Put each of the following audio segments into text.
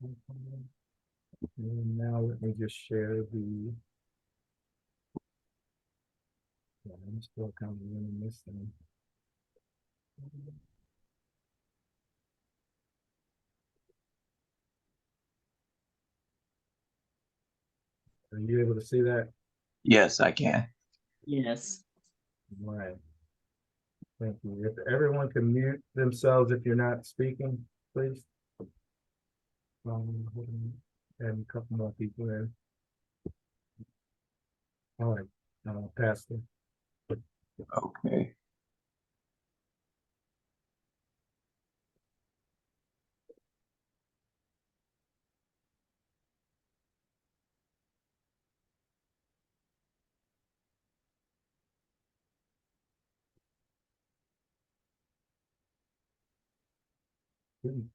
And now let me just share the. Yeah, I'm still kind of running this thing. Are you able to see that? Yes, I can. Yes. All right. Thank you. If everyone can mute themselves if you're not speaking, please. Hold on. And a couple more people in. All right, Pastor. Okay.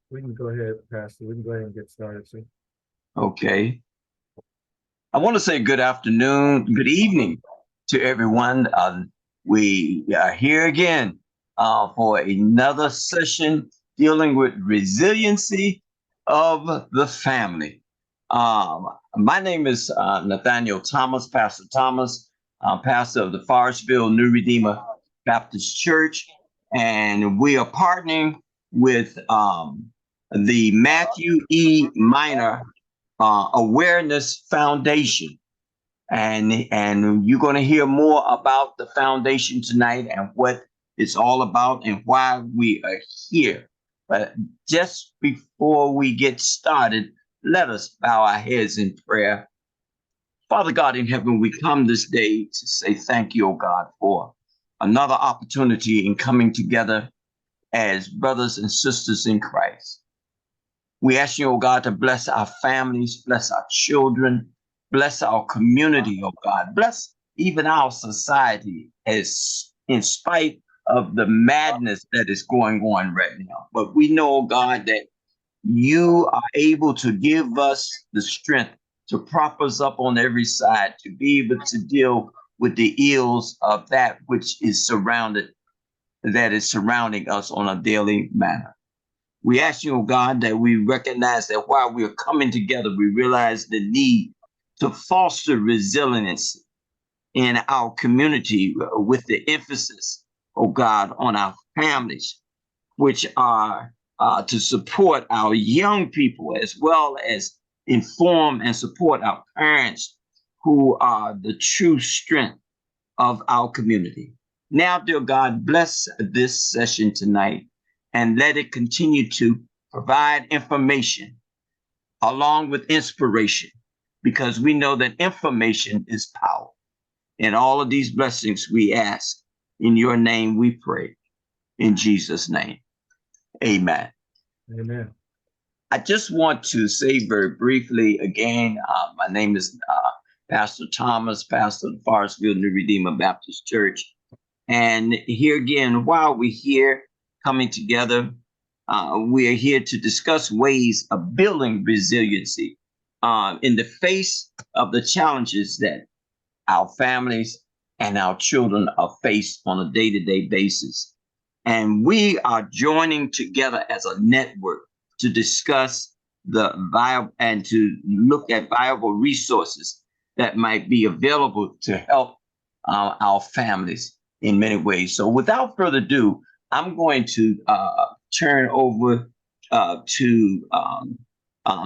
We can go ahead, Pastor. We can go ahead and get started, sir. Okay. I want to say good afternoon, good evening to everyone. We are here again for another session dealing with resiliency of the family. My name is Nathaniel Thomas, Pastor Thomas, pastor of the Forestville New Redeemer Baptist Church, and we are partnering with the Matthew E. Minor Awareness Foundation. And you're going to hear more about the foundation tonight and what it's all about and why we are here. But just before we get started, let us bow our heads in prayer. Father God in heaven, we come this day to say thank you, oh God, for another opportunity in coming together as brothers and sisters in Christ. We ask you, oh God, to bless our families, bless our children, bless our community, oh God, bless even our society as in spite of the madness that is going on right now. But we know, oh God, that you are able to give us the strength to prop us up on every side, to be able to deal with the ills of that which is surrounding us on a daily manner. We ask you, oh God, that we recognize that while we are coming together, we realize the need to foster resilience in our community with the emphasis, oh God, on our families, which are to support our young people as well as inform and support our parents who are the true strength of our community. Now, dear God, bless this session tonight and let it continue to provide information along with inspiration, because we know that information is power. In all of these blessings we ask, in your name we pray, in Jesus' name, amen. Amen. I just want to say very briefly again, my name is Pastor Thomas, pastor of the Forestville New Redeemer Baptist Church. And here again, while we're here coming together, we are here to discuss ways of building resiliency in the face of the challenges that our families and our children are faced on a day-to-day basis. And we are joining together as a network to discuss the viable and to look at viable resources that might be available to help our families in many ways. So without further ado, I'm going to turn over to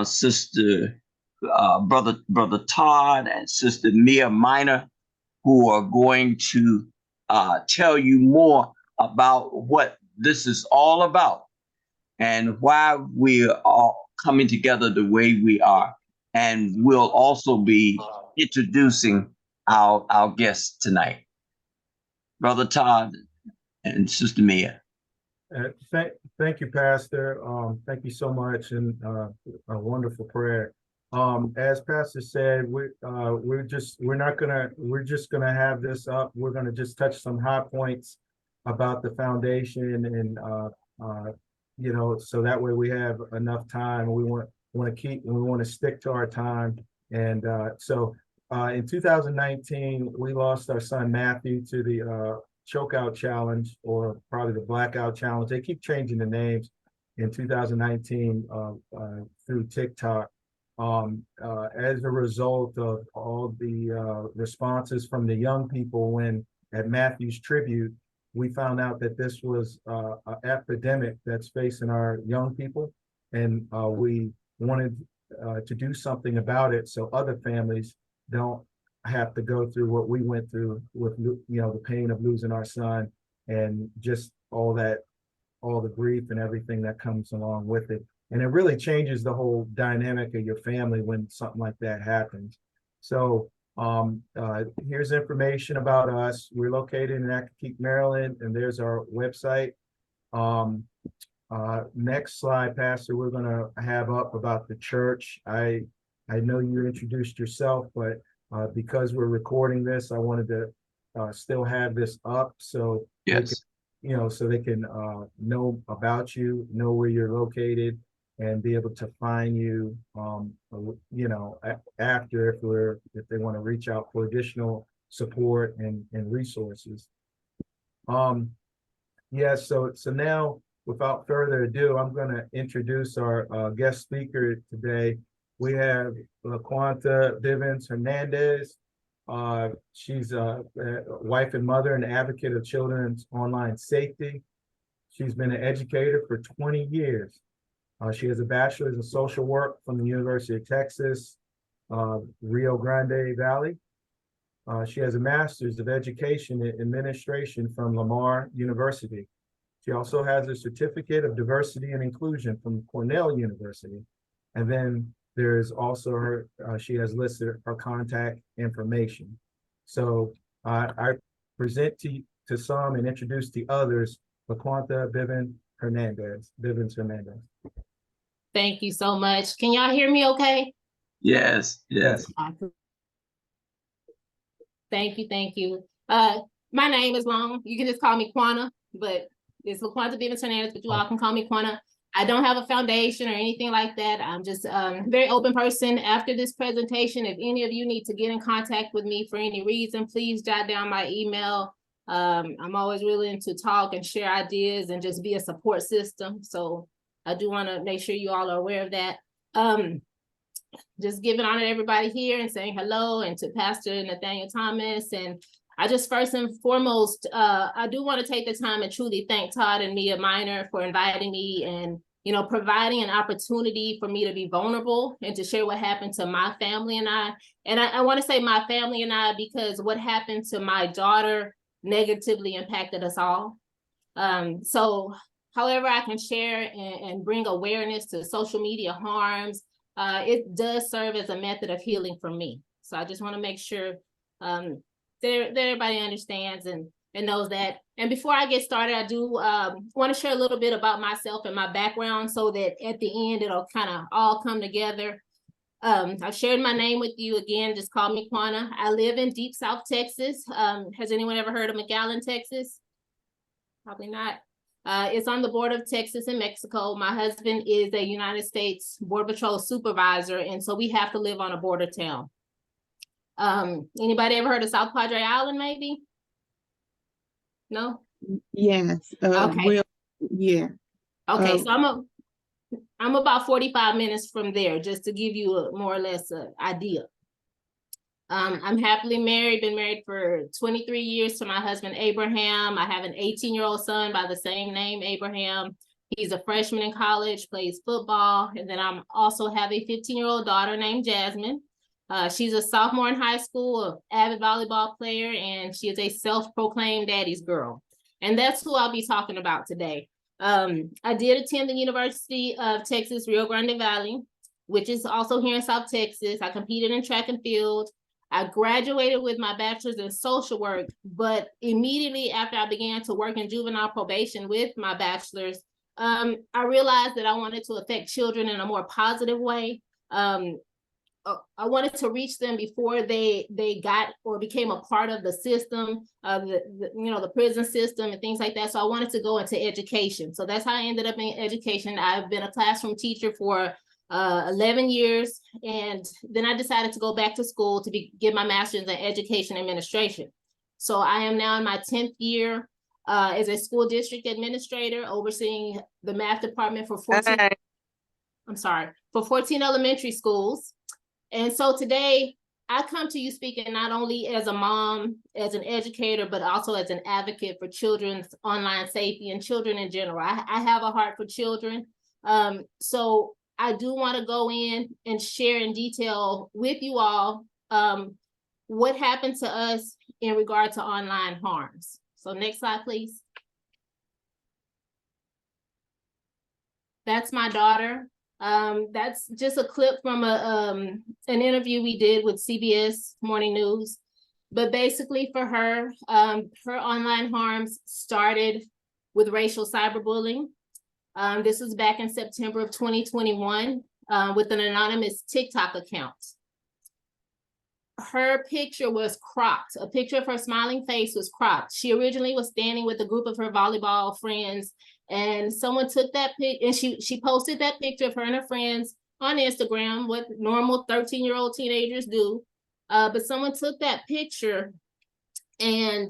Sister Brother Todd and Sister Mia Minor, who are going to tell you more about what this is all about and why we are all coming together the way we are. And we'll also be introducing our guests tonight. Brother Todd and Sister Mia. Thank you, Pastor. Thank you so much, and a wonderful prayer. As Pastor said, we're just gonna have this up. We're gonna just touch some high points about the foundation, and so that way we have enough time. We want to stick to our time, and so in 2019 we lost our son Matthew to the chokeout challenge, or probably the blackout challenge. They keep changing the names. in 2019 through TikTok. As a result of all the responses from the young people when at Matthew's tribute, we found out that this was an epidemic that's facing our young people, and we wanted to do something about it so other families don't have to go through what we went through with, the pain of losing our son and just all the grief and everything that comes along with it. And it really changes the whole dynamic of your family when something like that happens. So here's information about us. We're located in Accokeek, Maryland, and there's our website. Next slide, Pastor, we're going to have up about the church. I know you introduced yourself, but because we're recording this, I wanted to still have this up so yes, so they can know about you, know where you're located, and be able to find you, after if they want to reach out for additional support and resources. So now, without further ado, I'm going to introduce our guest speaker today. We have LaQuanta Bivens-Hernandez. She's a wife and mother and advocate of children's online safety. She's been an educator for 20 years. She has a bachelor's in social work from the University of Texas, Rio Grande Valley. She has a master's of education in administration from Lamar University. She also has a certificate of diversity and inclusion from Cornell University. And then there's also she has listed her contact information. So I present to some and introduce to others, LaQuanta Bivens-Hernandez. Thank you so much. Can y'all hear me okay? yes. Thank you. My name is long. You can just call me Quanta, but it's LaQuanta Bivens-Hernandez, but you all can call me Quanta. I don't have a foundation or anything like that. I'm just a very open person. After this presentation, if any of you need to get in contact with me for any reason, please jot down my email. I'm always willing to talk and share ideas and just be a support system. So I do want to make sure you all are aware of that. Just giving honor to everybody here and saying hello, and to Pastor Nathaniel Thomas. And I just first and foremost, I do want to take the time and truly thank Todd and Mia Minor for inviting me and, providing an opportunity for me to be vulnerable and to share what happened to my family and I. And I want to say my family and I, because what happened to my daughter negatively impacted us all. So however I can share and bring awareness to social media harms, it does serve as a method of healing for me. So I just want to make sure that everybody understands and knows that. And before I get started, I do want to share a little bit about myself and my background so that at the end, it'll kind of all come together. I've shared my name with you again, just call me Quanta. I live in Deep South Texas. Has anyone ever heard of McAllen, Texas? Probably not. It's on the border of Texas and Mexico. My husband is a United States Border Patrol supervisor, and so we have to live on a border town. Anybody ever heard of South Padre Island, maybe? No? Yes. Okay. Yeah. Okay, so I'm about 45 minutes from there, just to give you more or less an idea. I'm happily married, been married for 23 years to my husband, Abraham. I have an 18-year-old son by the same name, Abraham. He's a freshman in college, plays football. And then I also have a 15-year-old daughter named Jasmine. She's a sophomore in high school, an avid volleyball player, and she is a self-proclaimed daddy's girl. And that's who I'll be talking about today. I did attend the University of Texas, Rio Grande Valley, which is also here in South Texas. I competed in track and field. I graduated with my bachelor's in social work, but immediately after I began to work in juvenile probation with my bachelor's, I realized that I wanted to affect children in a more positive way. I wanted to reach them before they got or became a part of the system, the prison system and things like that. So I wanted to go into education. So that's how I ended up in education. I've been a classroom teacher for 11 years. And then I decided to go back to school to get my master's in education administration. So I am now in my 10th year. as a school district administrator overseeing the math department for 14, for 14 elementary schools. And so today I come to you speaking not only as a mom, as an educator, but also as an advocate for children's online safety and children in general. I have a heart for children. So I do want to go in and share in detail with you all what happened to us in regard to online harms. So next slide, please. That's my daughter. That's just a clip from an interview we did with CBS Morning News. But basically for her, her online harms started with racial cyberbullying. This was back in September of 2021 with an anonymous TikTok account. Her picture was cropped. A picture of her smiling face was cropped. She originally was standing with a group of her volleyball friends, and someone took that pic, and she posted that picture of her and her friends on Instagram, what normal 13-year-old teenagers do. But someone took that picture and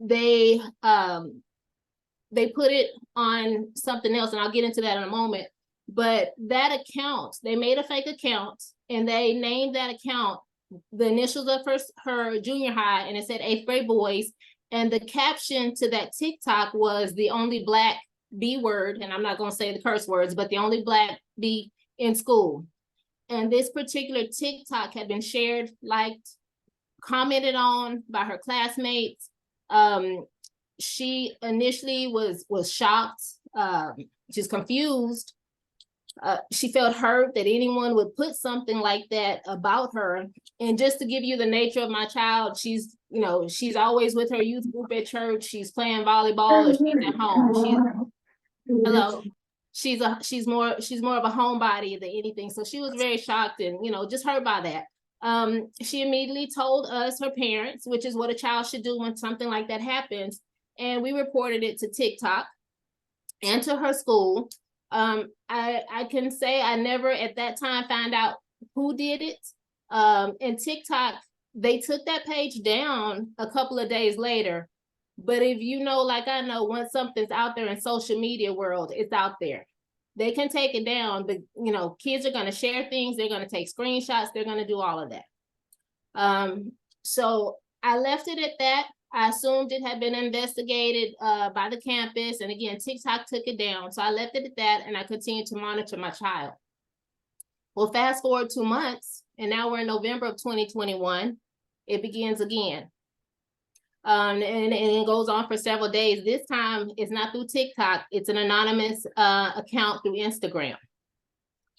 they put it on something else, and I'll get into that in a moment. But that account, they made a fake account, and they named that account the initials of her junior high, and it said 8th grade boys. And the caption to that TikTok was the only Black B word, and I'm not going to say the curse words, but the only Black B in school. And this particular TikTok had been shared, liked, commented on by her classmates. She initially was shocked, just confused. She felt hurt that anyone would put something like that about her. And just to give you the nature of my child, she's always with her youth group at church. She's playing volleyball, or she's at home. She's more of a homebody than anything. So she was very shocked and just hurt by that. She immediately told us, her parents, which is what a child should do when something like that happens. And we reported it to TikTok and to her school. I can say I never at that time found out who did it. And TikTok, they took that page down a couple of days later. But if you know, like I know, once something's out there in social media world, it's out there. They can take it down, but kids are going to share things. They're going to take screenshots. They're going to do all of that. So I left it at that. I assumed it had been investigated by the campus. And again, TikTok took it down. So I left it at that, and I continued to monitor my child. Well, fast forward 2 months, and now we're in November of 2021. It begins again. And it goes on for several days. This time, it's not through TikTok. It's an anonymous account through Instagram.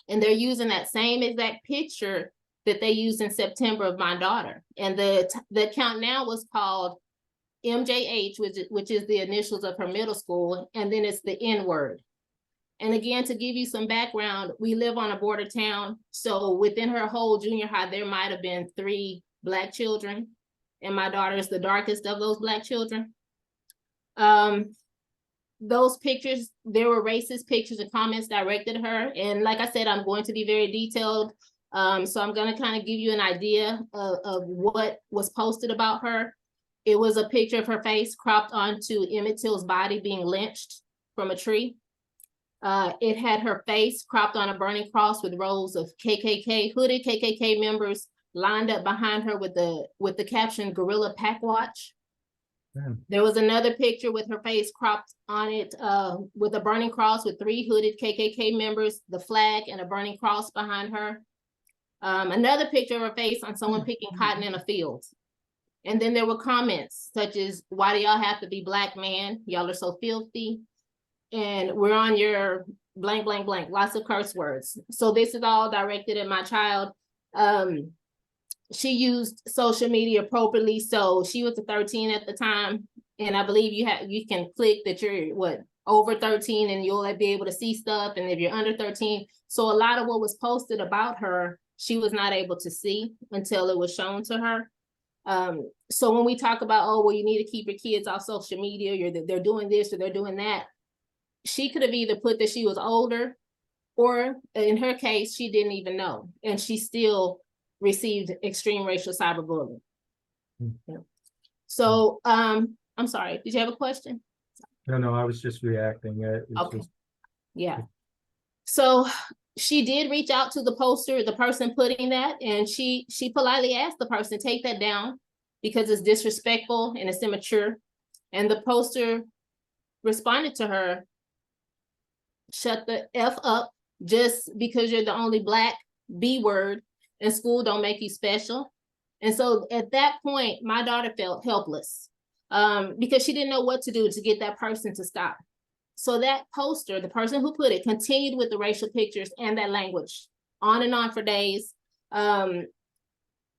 And they're using that same exact picture that they used in September of my daughter. And the account now was called MJH, which is the initials of her middle school, and then it's the N word. And again, to give you some background, we live on a border town. So within her whole junior high, there might have been 3 Black children, and my daughter is the darkest of those Black children. Those pictures, there were racist pictures and comments directed at her. And like I said, I'm going to be very detailed. So I'm going to kind of give you an idea of what was posted about her. It was a picture of her face cropped onto Emmett Till's body being lynched from a tree. It had her face cropped on a burning cross with rows of hooded KKK members lined up behind her with the caption "Gorilla Pack Watch." Damn. There was another picture with her face cropped on it with a burning cross with 3 hooded KKK members, the flag, and a burning cross behind her. Another picture of her face on someone picking cotton in a field. And then there were comments such as, "Why do y'all have to be Black, man? Y'all are so filthy. And we're on your blank, blank, blank," lots of curse words. So this is all directed at my child. She used social media appropriately. So she was 13 at the time. And I believe you can click that you're over 13 and you'll be able to see stuff. And if you're under 13, so a lot of what was posted about her, she was not able to see until it was shown to her. So when we talk about, oh, well, you need to keep your kids off social media, they're doing this or they're doing that, she could have either put that she was older, or in her case, she didn't even know, and she still received extreme racial cyberbullying. Yeah. So I'm sorry, did you have a question? No, I was just reacting. It was Okay. just, Yeah. So she did reach out to the poster, the person putting that, and she politely asked the person, take that down because it's disrespectful and it's immature. And the poster responded to her, shut the F up, just because you're the only Black B word in school don't make you special. And so at that point, my daughter felt helpless because she didn't know what to do to get that person to stop. So that poster, the person who put it, continued with the racial pictures and that language on and on for days. Us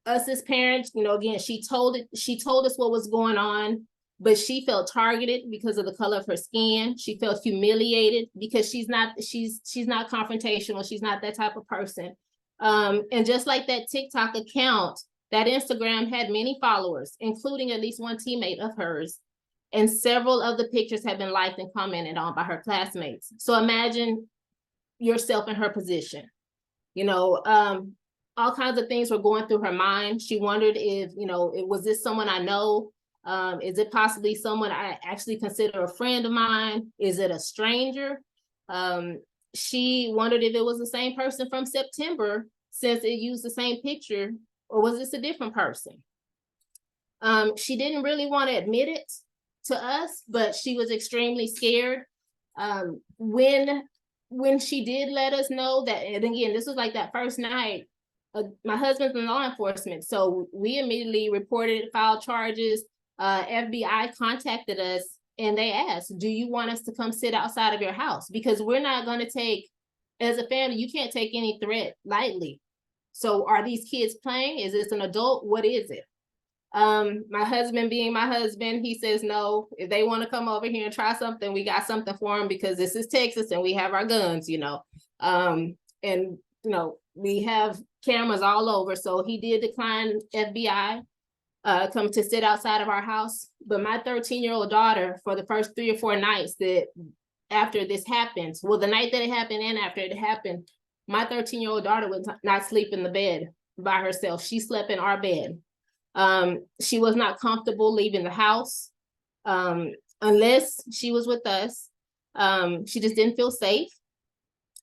as parents, you know, again, she told us what was going on, but she felt targeted because of the color of her skin. She felt humiliated because she's not confrontational. She's not that type of person. And just like that TikTok account, that Instagram had many followers, including at least one teammate of hers. And several of the pictures have been liked and commented on by her classmates. So imagine yourself in her position. You know, all kinds of things were going through her mind. She wondered if, you know, was this someone I know? Is it possibly someone I actually consider a friend of mine? Is it a stranger? She wondered if it was the same person from September, since it used the same picture, or was this a different person? She didn't really want to admit it to us, but she was extremely scared. When she did let us know that, and again, this was like that first night, my husband's in law enforcement, so we immediately reported, filed charges. FBI contacted us and they asked, do you want us to come sit outside of your house? Because we're not going to take, as a family, you can't take any threat lightly. So are these kids playing? Is this an adult? What is it? My husband being my husband, he says no. If they want to come over here and try something, we got something for them, because this is Texas and we have our guns, you know. And you know, we have cameras all over. So he did decline FBI come to sit outside of our house. But my 13-year-old daughter, for the first 3 or 4 nights that after this happened, well, the night that it happened and after it happened, my 13-year-old daughter would not sleep in the bed by herself. She slept in our bed. She was not comfortable leaving the house unless she was with us. She just didn't feel safe.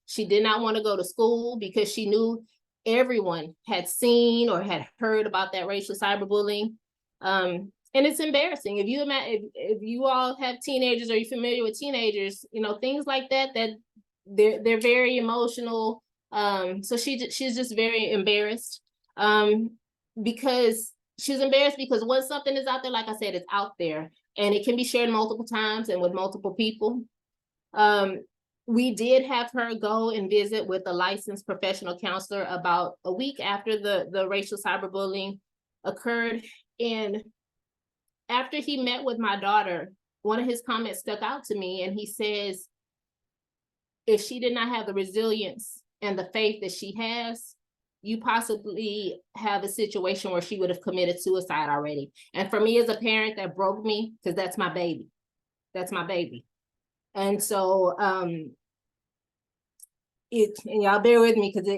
She did not want to go to school because she knew everyone had seen or had heard about that racial cyberbullying. And it's embarrassing. If you all have teenagers or you're familiar with teenagers, you know, things like that they're very emotional. So she's just very embarrassed. Because she's embarrassed because once something is out there, like I said, it's out there and it can be shared multiple times and with multiple people. We did have her go and visit with a licensed professional counselor about a week after the racial cyberbullying occurred. And after he met with my daughter, one of his comments stuck out to me, and he says, if she did not have the resilience and the faith that she has, you possibly have a situation where she would have committed suicide already. And for me as a parent, that broke me, because that's my baby. That's my baby. And so and y'all bear with me, because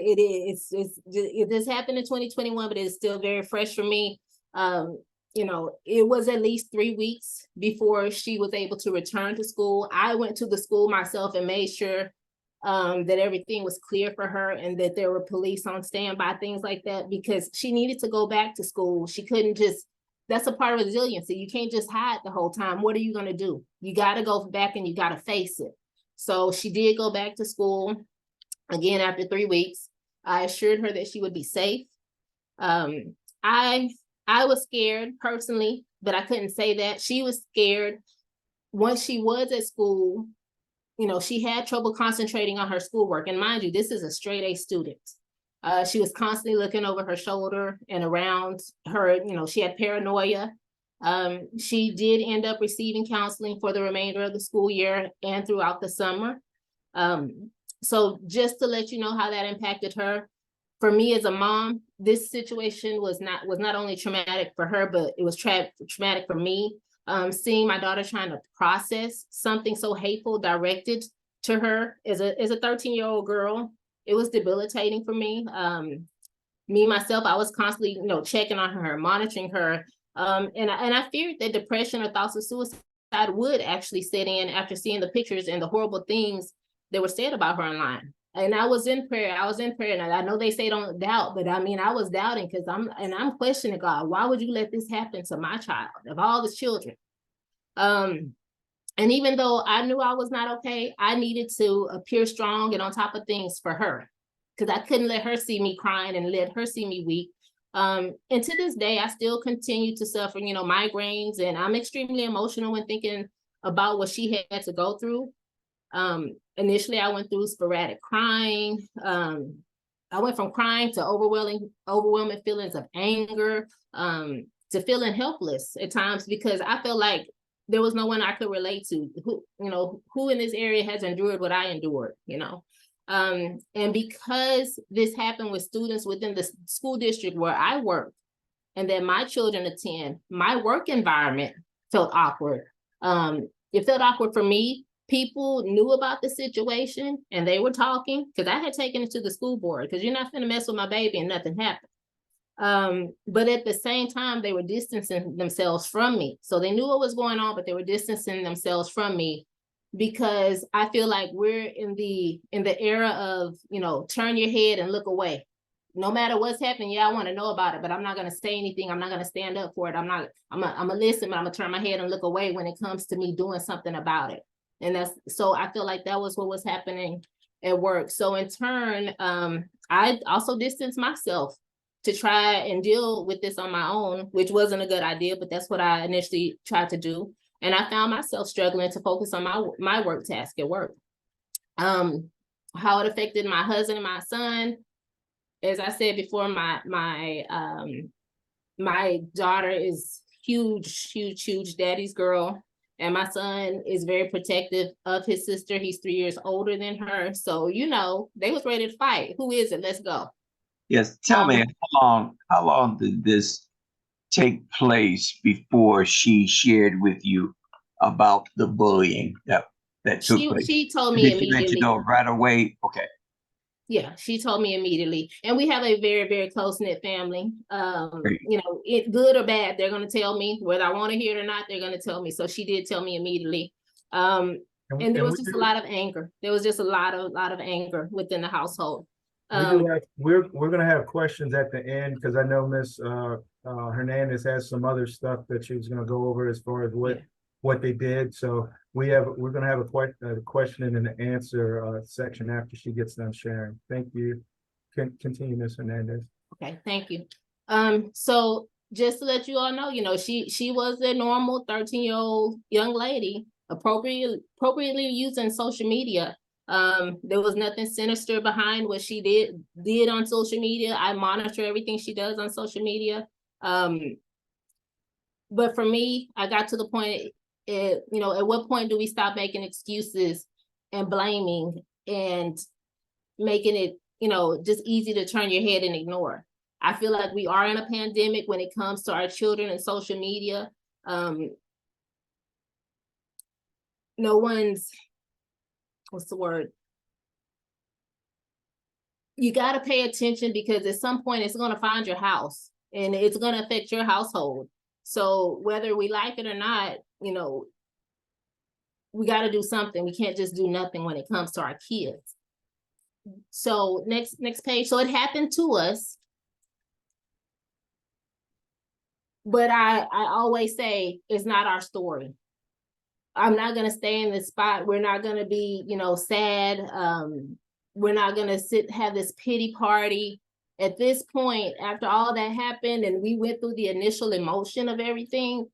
this happened in 2021, but it's still very fresh for me. You know, it was at least 3 weeks before she was able to return to school. I went to the school myself and made sure that everything was clear for her and that there were police on standby, things like that, because she needed to go back to school. She couldn't just, that's a part of resiliency. You can't just hide the whole time. What are you going to do? You got to go back and you got to face it. So she did go back to school again after 3 weeks. I assured her that she would be safe. I was scared personally, but I couldn't say that. She was scared. Once she was at school, you know, she had trouble concentrating on her schoolwork. And mind you, this is a straight A student. She was constantly looking over her shoulder and around her. You know, she had paranoia. She did end up receiving counseling for the remainder of the school year and throughout the summer. So just to let you know how that impacted her. For me as a mom, this situation was not only traumatic for her, but it was traumatic for me. Seeing my daughter trying to process something so hateful directed to her as a 13-year-old girl, it was debilitating for me. Me myself, I was constantly, you know, checking on her, monitoring her, and I feared that depression or thoughts of suicide would actually set in after seeing the pictures and the horrible things that were said about her online. And I was in prayer. And I know they say don't doubt, but I mean, I was doubting because I'm questioning God. Why would you let this happen to my child of all the children? And even though I knew I was not okay, I needed to appear strong and on top of things for her, because I couldn't let her see me crying and let her see me weak. And to this day, I still continue to suffer, migraines, and I'm extremely emotional when thinking about what she had to go through. Initially, I went through sporadic crying. I went from crying to overwhelming feelings of anger, to feeling helpless at times, because I felt like there was no one I could relate to who in this area has endured what I endured, and because this happened with students within the school district where I work and that my children attend, my work environment felt awkward. It felt awkward for me. People knew about the situation and they were talking, because I had taken it to the school board, because you're not going to mess with my baby and nothing happened. But at the same time, they were distancing themselves from me. So they knew what was going on, but they were distancing themselves from me, because I feel like we're in the era of, turn your head and look away. No matter what's happening, yeah, I want to know about it, but I'm not going to say anything. I'm not going to stand up for it. I'm gonna listen, but I'm gonna turn my head and look away when it comes to me doing something about it. And so I feel like that was what was happening at work. So in turn, I also distanced myself to try and deal with this on my own, which wasn't a good idea, but that's what I initially tried to do. And I found myself struggling to focus on my work task at work. How it affected my husband and my son. As I said before, my daughter is huge daddy's girl. And my son is very protective of his sister. He's 3 years older than her. So, they was ready to fight. Who is it? Let's go. Yes. Tell me, how long did this take place before she shared with you about the bullying that took place? She told me Did she immediately. let you know right away? Okay. Yeah, she told me immediately. And we have a very, very close-knit family. It good or bad, they're going to tell me. Whether I want to hear it or not, they're going to tell me. So she did tell me immediately. And there was just a lot of anger. There was just a lot of anger within the household. We're going to have questions at the end, because I know Miss Hernandez has some other stuff that she was going to go over as far as what they did. So we're going to have a question and an answer section after she gets done sharing. Thank you. Continue, Miss Hernandez. Okay, thank you. So just to let you all know, she was a normal 13-year-old young lady, appropriately using social media. There was nothing sinister behind what she did on social media. I monitor everything she does on social media. But for me, I got to the point, at what point do we stop making excuses and blaming and making it, just easy to turn your head and ignore? I feel like we are in a pandemic when it comes to our children and social media. No one's, what's the word? You got to pay attention, because at some point it's going to find your house and it's going to affect your household. So whether we like it or not, we got to do something. We can't just do nothing when it comes to our kids. So next page. So it happened to us. But I always say it's not our story. I'm not going to stay in this spot. We're not going to be, sad. We're not going to have this pity party. At this point, after all that happened and we went through the initial emotion of everything,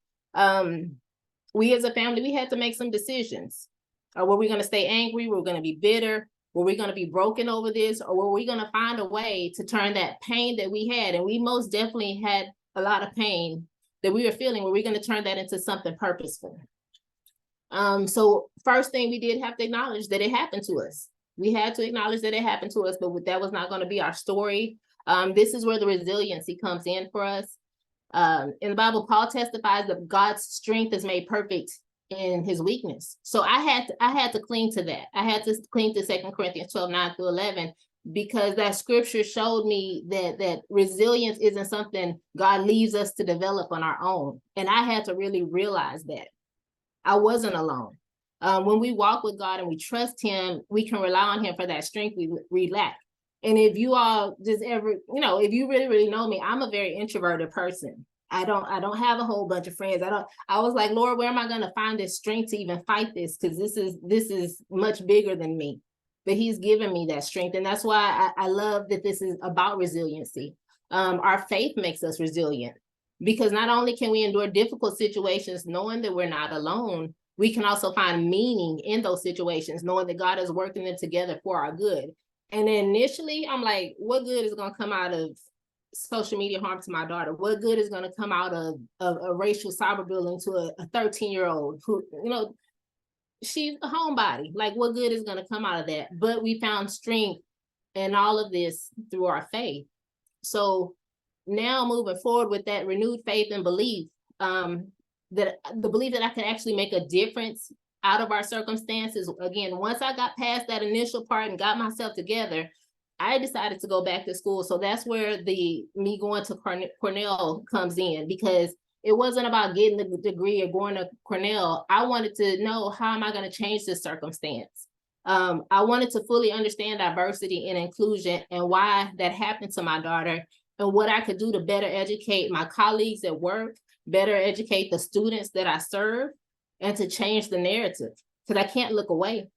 we as a family, we had to make some decisions. Were we going to stay angry? Were we going to be bitter? Were we going to be broken over this? Or were we going to find a way to turn that pain that we had? And we most definitely had a lot of pain that we were feeling. Were we going to turn that into something purposeful? So first thing, we did have to acknowledge that it happened to us. We had to acknowledge that it happened to us, but that was not going to be our story. This is where the resiliency comes in for us. In the Bible, Paul testifies that God's strength is made perfect in his weakness. So I had to cling to that. I had to cling to 2 Corinthians 12:9-11, because that scripture showed me that resilience isn't something God leaves us to develop on our own. And I had to really realize that. I wasn't alone. When we walk with God and we trust him, we can rely on him for that strength we lack. And if you all just ever, if you really, really know me, I'm a very introverted person. I don't have a whole bunch of friends. I was like, Lord, where am I going to find this strength to even fight this? Because this is much bigger than me. But he's given me that strength. And that's why I love that this is about resiliency. Our faith makes us resilient, because not only can we endure difficult situations knowing that we're not alone, we can also find meaning in those situations, knowing that God is working them together for our good. And then initially, I'm like, what good is going to come out of social media harm to my daughter? What good is going to come out of a racial cyberbullying to a 13-year-old who, she's a homebody? Like, what good is going to come out of that? But we found strength in all of this through our faith. So now moving forward with that renewed faith and belief, that the belief that I can actually make a difference out of our circumstances. Again, once I got past that initial part and got myself together, I decided to go back to school. So that's where me going to Cornell comes in, because it wasn't about getting the degree or going to Cornell. I wanted to know, how am I going to change this circumstance? I wanted to fully understand diversity and inclusion and why that happened to my daughter, and what I could do to better educate my colleagues at work, better educate the students that I serve, and to change the narrative, because I can't look away.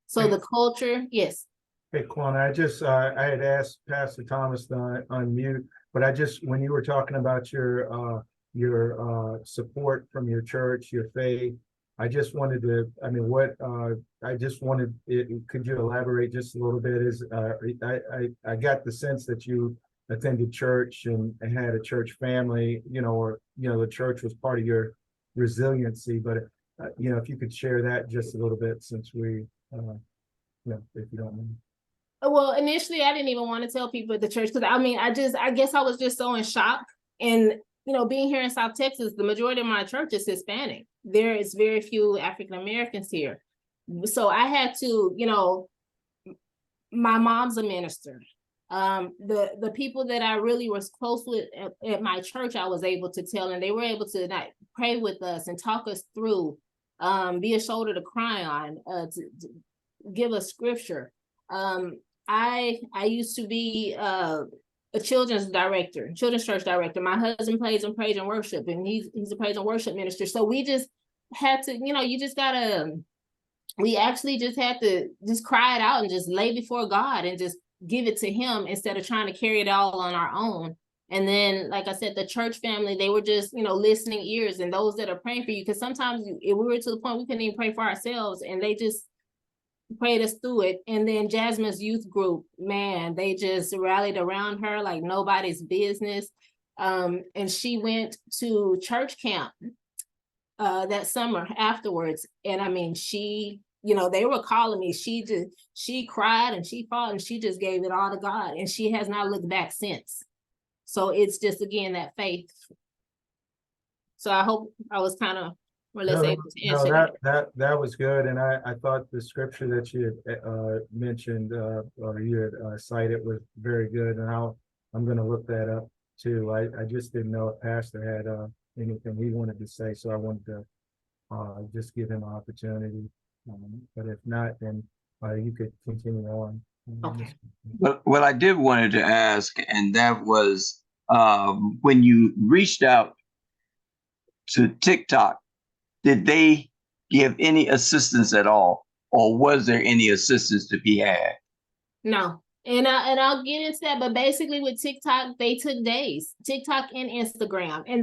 So the culture, yes. Hey, Quanta, I had asked Pastor Thomas to unmute, but when you were talking about your support from your church, your faith, I just wanted to, could you elaborate just a little bit? I got the sense that you attended church and had a church family, the church was part of your resiliency, but if you could share that just a little bit, since we, if you don't mind. Well, initially, I didn't even want to tell people at the church, because I guess I was just so in shock. And, being here in South Texas, the majority of my church is Hispanic. There is very few African Americans here. So I had to, my mom's a minister. The people that I really was close with at my church, I was able to tell, and they were able to pray with us and talk us through, be a shoulder to cry on, to give us scripture. I used to be a children's church director. My husband plays in praise and worship, and he's a praise and worship minister. So we just had to, we actually just had to just cry it out and just lay before God and just give it to him, instead of trying to carry it all on our own. And then, like I said, the church family, they were just, listening ears, and those that are praying for you, because sometimes we were to the point we couldn't even pray for ourselves, and they just prayed us through it. And then Jasmine's youth group, man, they just rallied around her like nobody's business. And she went to church camp that summer afterwards. And she, they were calling me. She cried and she fought, and she just gave it all to God. And she has not looked back since. So it's just, again, that faith. So I hope I was kind of more or less able to answer that was good. And I thought the scripture that you had mentioned, or you had cited, was very good. And I'm going to look that up too. I just didn't know if Pastor had anything he wanted to say, so I wanted to just give him an opportunity. But if not, then you could continue on. Okay. Well, I did wanted to ask, and that was when you reached out to TikTok, did they give any assistance at all, or was there any assistance to be had? No. And I'll get into that, but basically with TikTok, they took days. TikTok and Instagram, and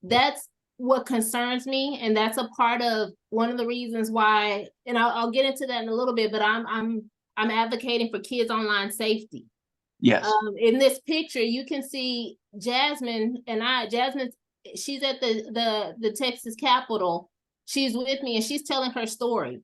that's what concerns me, and that's a part of one of the reasons why. And I'll get into that in a little bit, but I'm advocating for kids' online safety. Yes. In this picture, you can see Jasmine, she's at the Texas Capitol. She's with me, and she's telling her story.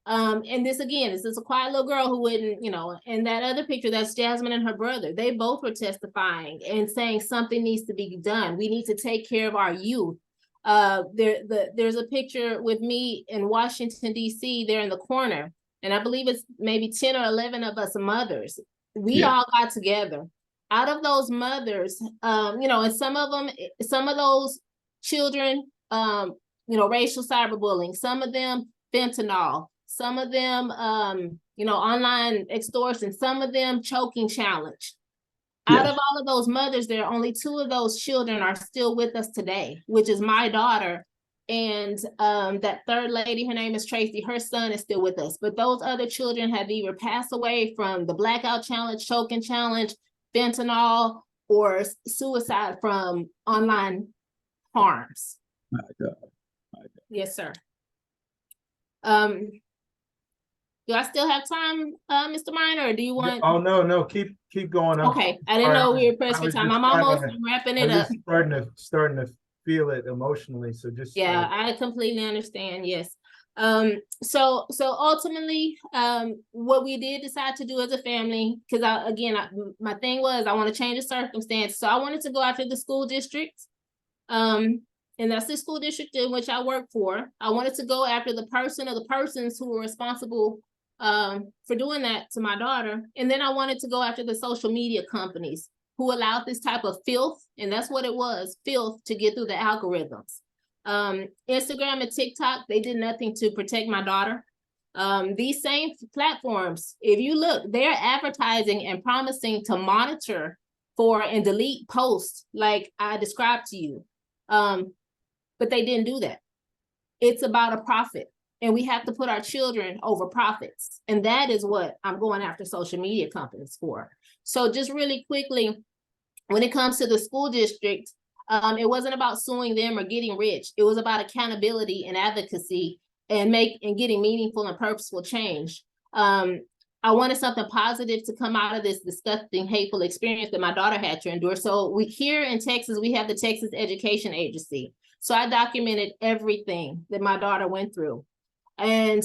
And this is a quiet little girl who wouldn't, and that other picture, that's Jasmine and her brother. They both were testifying and saying something needs to be done. We need to take care of our youth. There's a picture with me in Washington, D.C. there in the corner. And I believe it's maybe 10 or 11 of us mothers. We all got together. Out of those mothers, and some of those children, racial cyberbullying, some of them fentanyl, some of them, online extortion, some of them choking challenge. Out of all of those mothers, there are only 2 of those children are still with us today, which is my daughter. And that third lady, her name is Tracy, her son is still with us. But those other children have either passed away from the blackout challenge, choking challenge, fentanyl, or suicide from online harms. My God. Yes, sir. Do I still have time, Mr. Minor, or do you want? Oh, no, keep going. Okay, I didn't know we were pressed for time. I'm almost wrapping it up. Starting to feel it emotionally. So just Yeah, I completely understand. Yes. So ultimately, what we did decide to do as a family, because my thing was I want to change the circumstance. So I wanted to go after the school district. And that's the school district in which I work for. I wanted to go after the person or the persons who were responsible for doing that to my daughter. And then I wanted to go after the social media companies who allowed this type of filth, and that's what it was, filth, to get through the algorithms. Instagram and TikTok, they did nothing to protect my daughter. These same platforms, if you look, they're advertising and promising to monitor for and delete posts like I described to you. But they didn't do that. It's about a profit, and we have to put our children over profits. And that is what I'm going after social media companies for. So just really quickly, when it comes to the school district, it wasn't about suing them or getting rich. It was about accountability and advocacy and getting meaningful and purposeful change. I wanted something positive to come out of this disgusting, hateful experience that my daughter had to endure. So here in Texas, we have the Texas Education Agency. So I documented everything that my daughter went through. And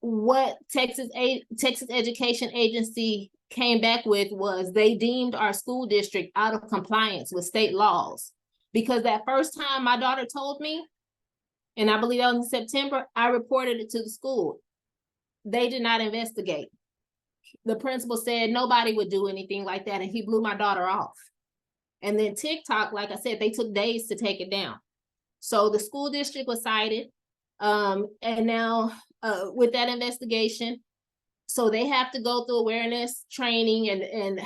what Texas Education Agency came back with was they deemed our school district out of compliance with state laws. Because that first time my daughter told me, and I believe that was in September, I reported it to the school. They did not investigate. The principal said nobody would do anything like that, and he blew my daughter off. And then TikTok, like I said, they took days to take it down. So the school district was cited, and now with that investigation, so they have to go through awareness training and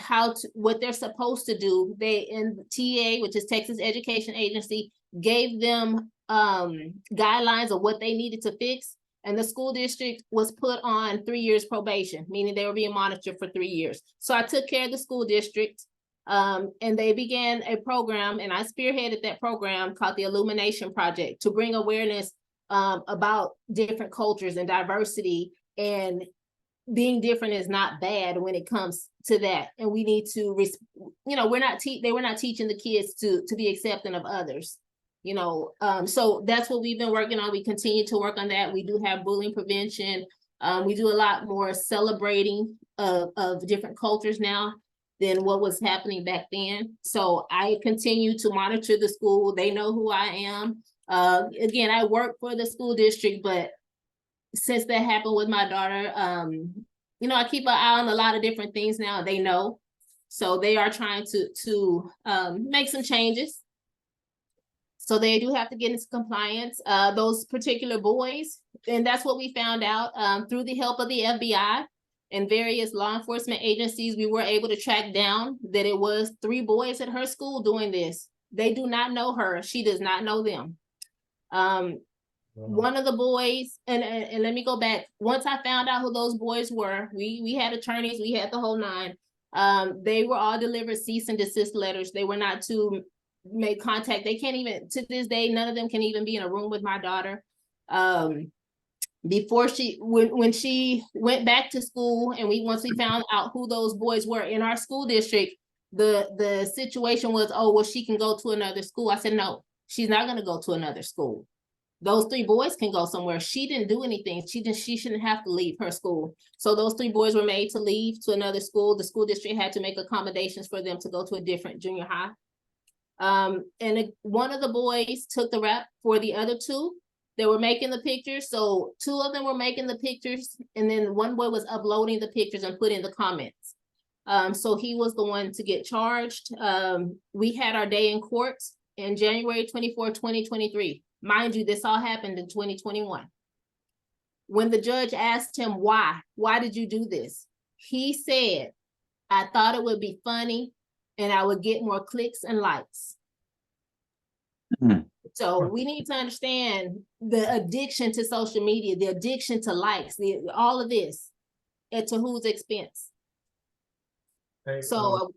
what they're supposed to do. In TA, which is Texas Education Agency, gave them guidelines of what they needed to fix. And the school district was put on 3 years probation, meaning they were being monitored for 3 years. So I took care of the school district, and they began a program, and I spearheaded that program called the Illumination Project to bring awareness about different cultures and diversity, and being different is not bad when it comes to that. And we need to, they were not teaching the kids to be accepting of others. So that's what we've been working on. We continue to work on that. We do have bullying prevention. We do a lot more celebrating of different cultures now than what was happening back then. So I continue to monitor the school. They know who I am. Again, I work for the school district, but since that happened with my daughter, I keep an eye on a lot of different things now. They know. So they are trying to make some changes. So they do have to get into compliance, those particular boys. And that's what we found out through the help of the FBI and various law enforcement agencies. We were able to track down that it was 3 boys at her school doing this. They do not know her. She does not know them. One of the boys, and let me go back. Once I found out who those boys were, we had attorneys, we had the whole nine. They were all delivered cease and desist letters. They were not to make contact. They can't even, to this day, none of them can even be in a room with my daughter. Before when she went back to school, and once we found out who those boys were in our school district, the situation was, oh, well, she can go to another school. I said, no, she's not going to go to another school. Those 3 boys can go somewhere. She didn't do anything. She shouldn't have to leave her school. So those 3 boys were made to leave to another school. The school district had to make accommodations for them to go to a different junior high. One of the boys took the rap for the other 2. They were making the pictures. So 2 of them were making the pictures, and then one boy was uploading the pictures and putting the comments. So he was the one to get charged. We had our day in court in January 24, 2023. Mind you, this all happened in 2021. When the judge asked him why did you do this? He said, I thought it would be funny and I would get more clicks and likes. So we need to understand the addiction to social media, the addiction to likes, all of this, and to whose expense. Hey, So,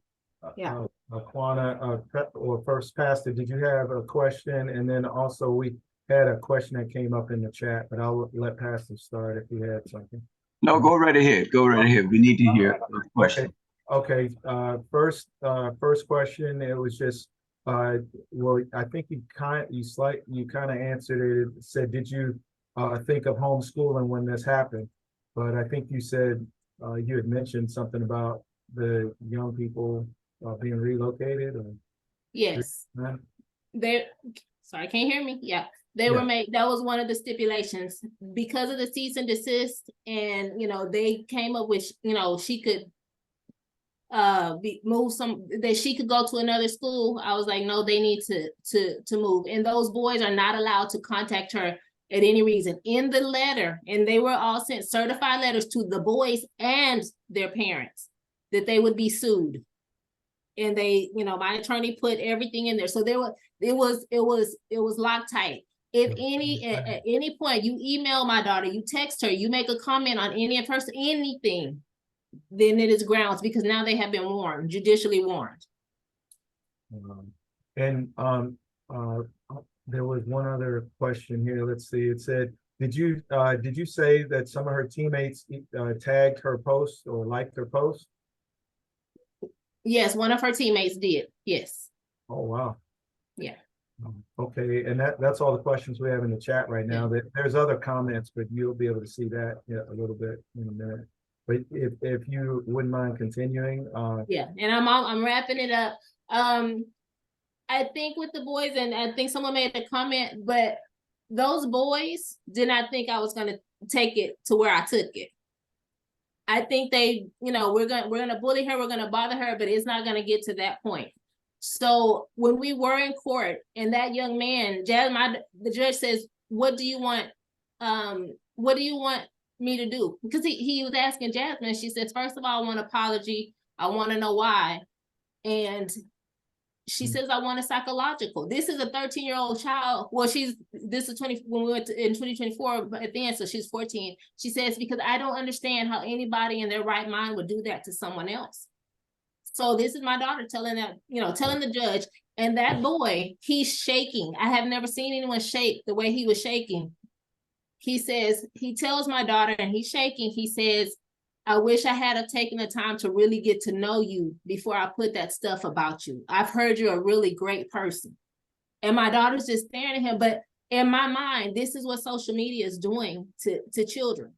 yeah. LaQuanta, or first Pastor, did you have a question? And then also we had a question that came up in the chat, but I'll let Pastor start if he had something. No, go right ahead. Go right ahead. We need to hear the question. Okay. First question. It was just, well, I think you kind of answered it. Said, did you think of homeschooling when this happened? But I think you said you had mentioned something about the young people being relocated. Or, yes, sorry, can't you hear me? Yeah. They were made, that was one of the stipulations because of the cease and desist. And, they came up with, she could that she could go to another school. I was like, no, they need to move. And those boys are not allowed to contact her at any reason. In the letter, and they were all sent certified letters to the boys and their parents that they would be sued. And they, my attorney put everything in there. So it was Loctite. If at any point you email my daughter, you text her, you make a comment on any of her, anything, then it is grounds, because now they have been warned, judicially warned. There was one other question here. Let's see. It said, did you say that some of her teammates tagged her post or liked her post? Yes, one of her teammates did. Yes. Oh, wow. Yeah. Okay, and that's all the questions we have in the chat right now. There's other comments, but you'll be able to see that a little bit in a minute. But if you wouldn't mind continuing. Yeah, and I'm wrapping it up. I think with the boys, and I think someone made a comment, but those boys did not think I was going to take it to where I took it. I think they, we're gonna bully her, we're gonna bother her, but it's not gonna get to that point. So when we were in court, and that young man, the judge says, what do you want? What do you want me to do? Because he was asking Jasmine. She says, first of all, I want an apology. I want to know why. And she says, I want a psychological. This is a 13-year-old child. Well, this is 20 when we went in 2024 at the end, so she's 14. She says, because I don't understand how anybody in their right mind would do that to someone else. So this is my daughter telling telling the judge, and that boy, he's shaking. I have never seen anyone shake the way he was shaking. He tells my daughter, and he's shaking. He says, I wish I had taken the time to really get to know you before I put that stuff about you. I've heard you're a really great person. And my daughter's just staring at him. But in my mind, this is what social media is doing to children.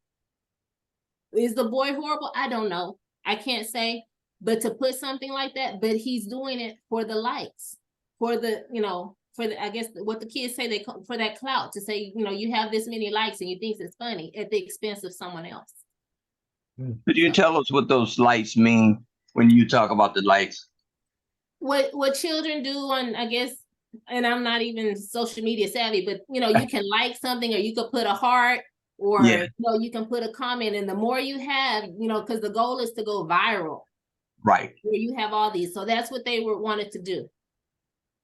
Is the boy horrible? I don't know. I can't say. But to put something like that, but he's doing it for the likes, for the, I guess what the kids say, for that clout, to say, you have this many likes and you think it's funny at the expense of someone else. Could you tell us what those likes mean when you talk about the likes? What children do on, I guess, and I'm not even social media savvy, but you can like something, or you could put a heart, or you can put a comment, and the more you have, because the goal is to go viral. Right. Where you have all these. So that's what they wanted to do.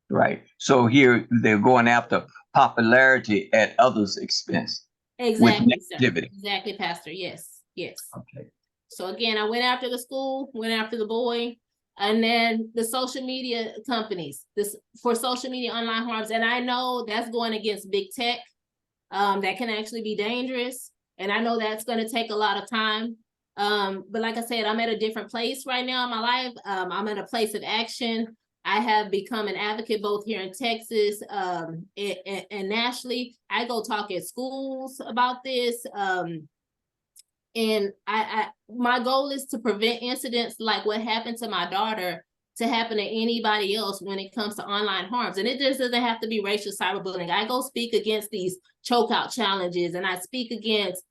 Right. So here they're going after popularity at others' expense. Exactly. Exactly, Pastor. Yes. Yes. Okay. So again, I went after the school, went after the boy, and then the social media companies, for social media online harms. And I know that's going against big tech. That can actually be dangerous. And I know that's going to take a lot of time. But like I said, I'm at a different place right now in my life. I'm at a place of action. I have become an advocate both here in Texas and nationally. I go talk at schools about this. And my goal is to prevent incidents like what happened to my daughter to happen to anybody else when it comes to online harms. And it just doesn't have to be racial cyberbullying. I go speak against these chokeout challenges, and I speak against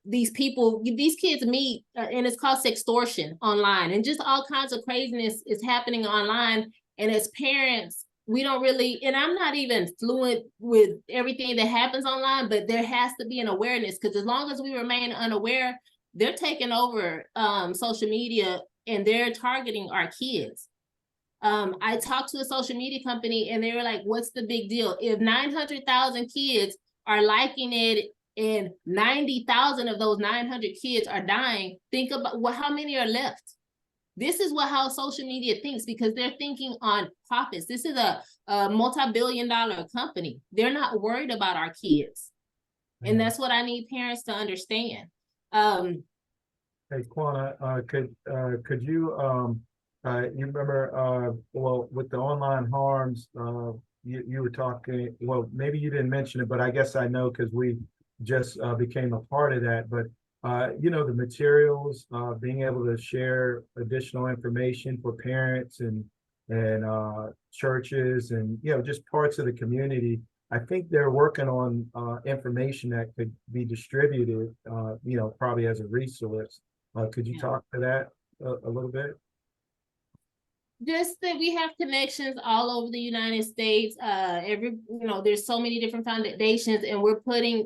these kids meet, and it's called sextortion online, and just all kinds of craziness is happening online. And as parents, we don't really, and I'm not even fluent with everything that happens online, but there has to be an awareness, because as long as we remain unaware, they're taking over social media and they're targeting our kids. I talked to a social media company and they were like, what's the big deal? If 900,000 kids are liking it and 90,000 of those 900 kids are dying, think about how many are left. This is how social media thinks, because they're thinking on profits. This is a multi-billion-dollar company. They're not worried about our kids. And that's what I need parents to understand. Hey, Quanah, could you, you remember, well, with the online harms, you were talking, well, maybe you didn't mention it, but I guess I know because we just became a part of that. But you know, the materials, being able to share additional information for parents and churches and, you know, just parts of the community. I think they're working on information that could be distributed, you know, probably as a resource. Could you talk to that a little bit? Just that we have connections all over the United States. There's so many different foundations, and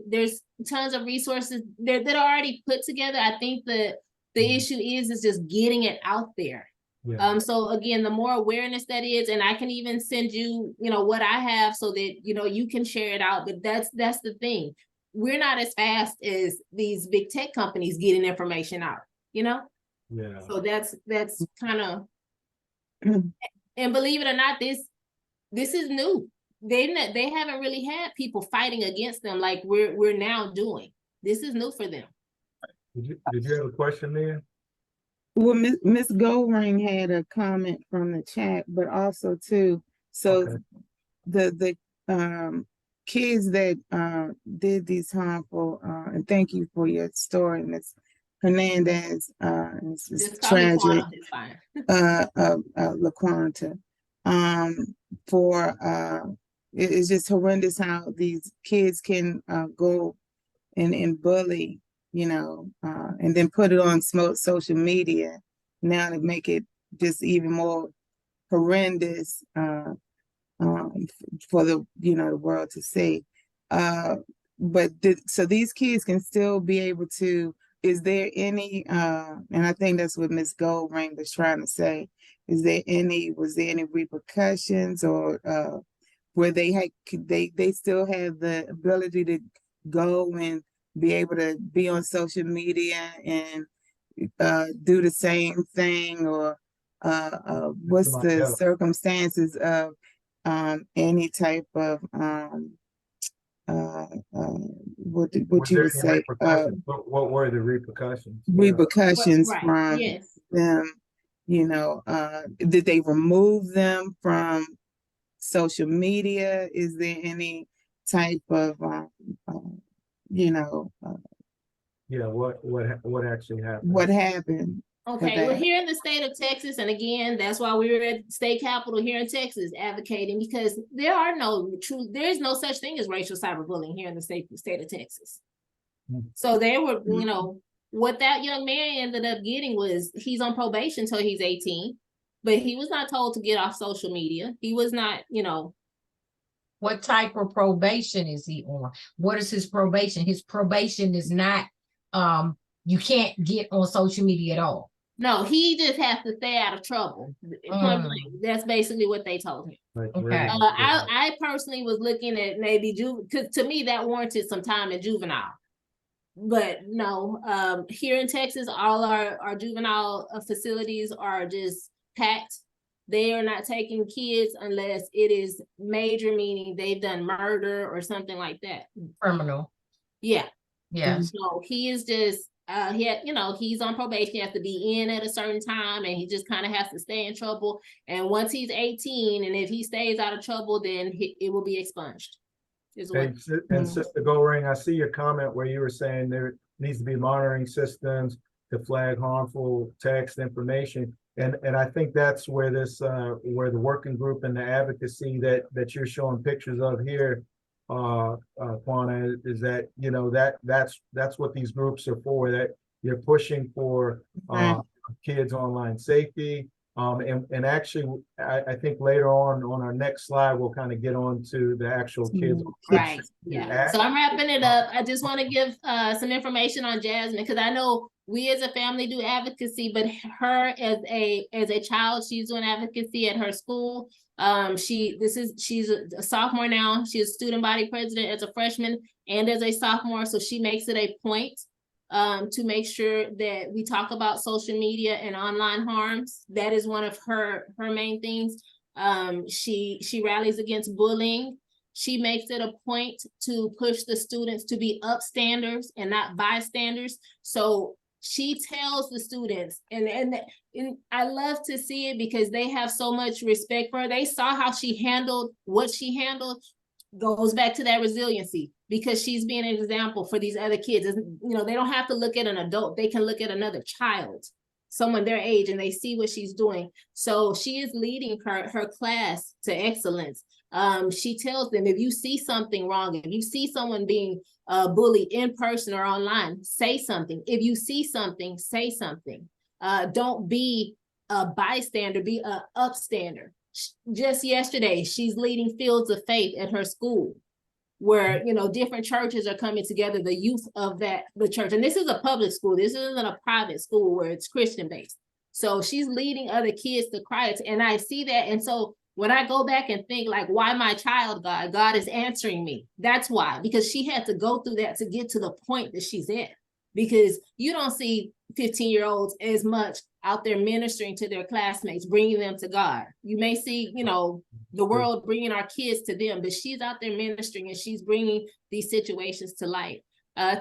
there's tons of resources there that are already put together. I think the issue is just getting it out there. Yeah. So again, the more awareness that is, and I can even send you, what I have so that, you can share it out. But that's the thing. We're not as fast as these big tech companies getting information out, Yeah. So that's kind of, and believe it or not, this is new. They haven't really had people fighting against them like we're now doing. This is new for them. Did you have a question there? Well, Miss Goldring had a comment from the chat, but also too, so okay. the kids that did these harmful, and thank you for your story, Miss Hernandez. This is tragic. LaQuanta. It's just horrendous how these kids can go and bully, and then put it on social media now to make it just even more horrendous for the the world to see. So these kids can still be able to. Is there any, and I think that's what Ms. Goldring was trying to say, was there any repercussions, or where they still have the ability to go and be able to be on social media and do the same thing, or what's the circumstances of any type of what you would say? What were the repercussions? Repercussions from yes. them. Did they remove them from social media? Is there any type of what actually happened? What happened? Okay, well, here in the state of Texas, and again, that's why we were at state capitol here in Texas advocating, because there is no such thing as racial cyberbullying here in the state of Texas. Mm-hmm. So they were, what that young man ended up getting was he's on probation until he's 18, but he was not told to get off social media. He was not, What type of probation is he on? What is his probation? His probation is not, you can't get on social media at all. No, he just has to stay out of trouble. That's basically what they told him. Okay. I personally was looking at maybe because to me that warranted some time in juvenile. But no, here in Texas, all our juvenile facilities are just packed. They are not taking kids unless it is major, meaning they've done murder or something like that. Criminal. Yeah. Yeah. So he is just he's on probation. He has to be in at a certain time, and he just kind of has to stay in trouble. And once he's 18, and if he stays out of trouble, then it will be expunged. And Sister Goldring, I see your comment where you were saying there needs to be monitoring systems to flag harmful text information. And I think that's where where the working group and the advocacy that you're showing pictures of here, Quanah, is that that's what these groups are for. That you're pushing for kids' online safety, And actually, I think later on our next slide, we'll kind of get on to the actual kids. Right, yeah. So I'm wrapping it up. I just want to give some information on Jasmine, because I know we as a family do advocacy, but her as a child, she's doing advocacy at her school. She's a sophomore now. She's student body president as a freshman and as a sophomore. So she makes it a point to make sure that we talk about social media and online harms. That is one of her main things. She rallies against bullying. She makes it a point to push the students to be upstanders and not bystanders. So she tells the students, and I love to see it because they have so much respect for her. They saw how she handled what she handled. Goes back to that resiliency, because she's being an example for these other kids. They don't have to look at an adult. They can look at another child, someone their age, and they see what she's doing. So she is leading her class to excellence. She tells them, if you see something wrong, if you see someone being bullied in person or online, say something. If you see something, say something. Don't be a bystander, be an upstander. Just yesterday, she's leading Fields of Faith at her school, where different churches are coming together, the youth of the church. And this is a public school. This isn't a private school where it's Christian based. So she's leading other kids to Christ, and I see that. And so when I go back and think, like, why my child, God is answering me. That's why, because she had to go through that to get to the point that she's at. Because you don't see 15-year-olds as much out there ministering to their classmates, bringing them to God. You may see, the world bringing our kids to them, but she's out there ministering and she's bringing these situations to light.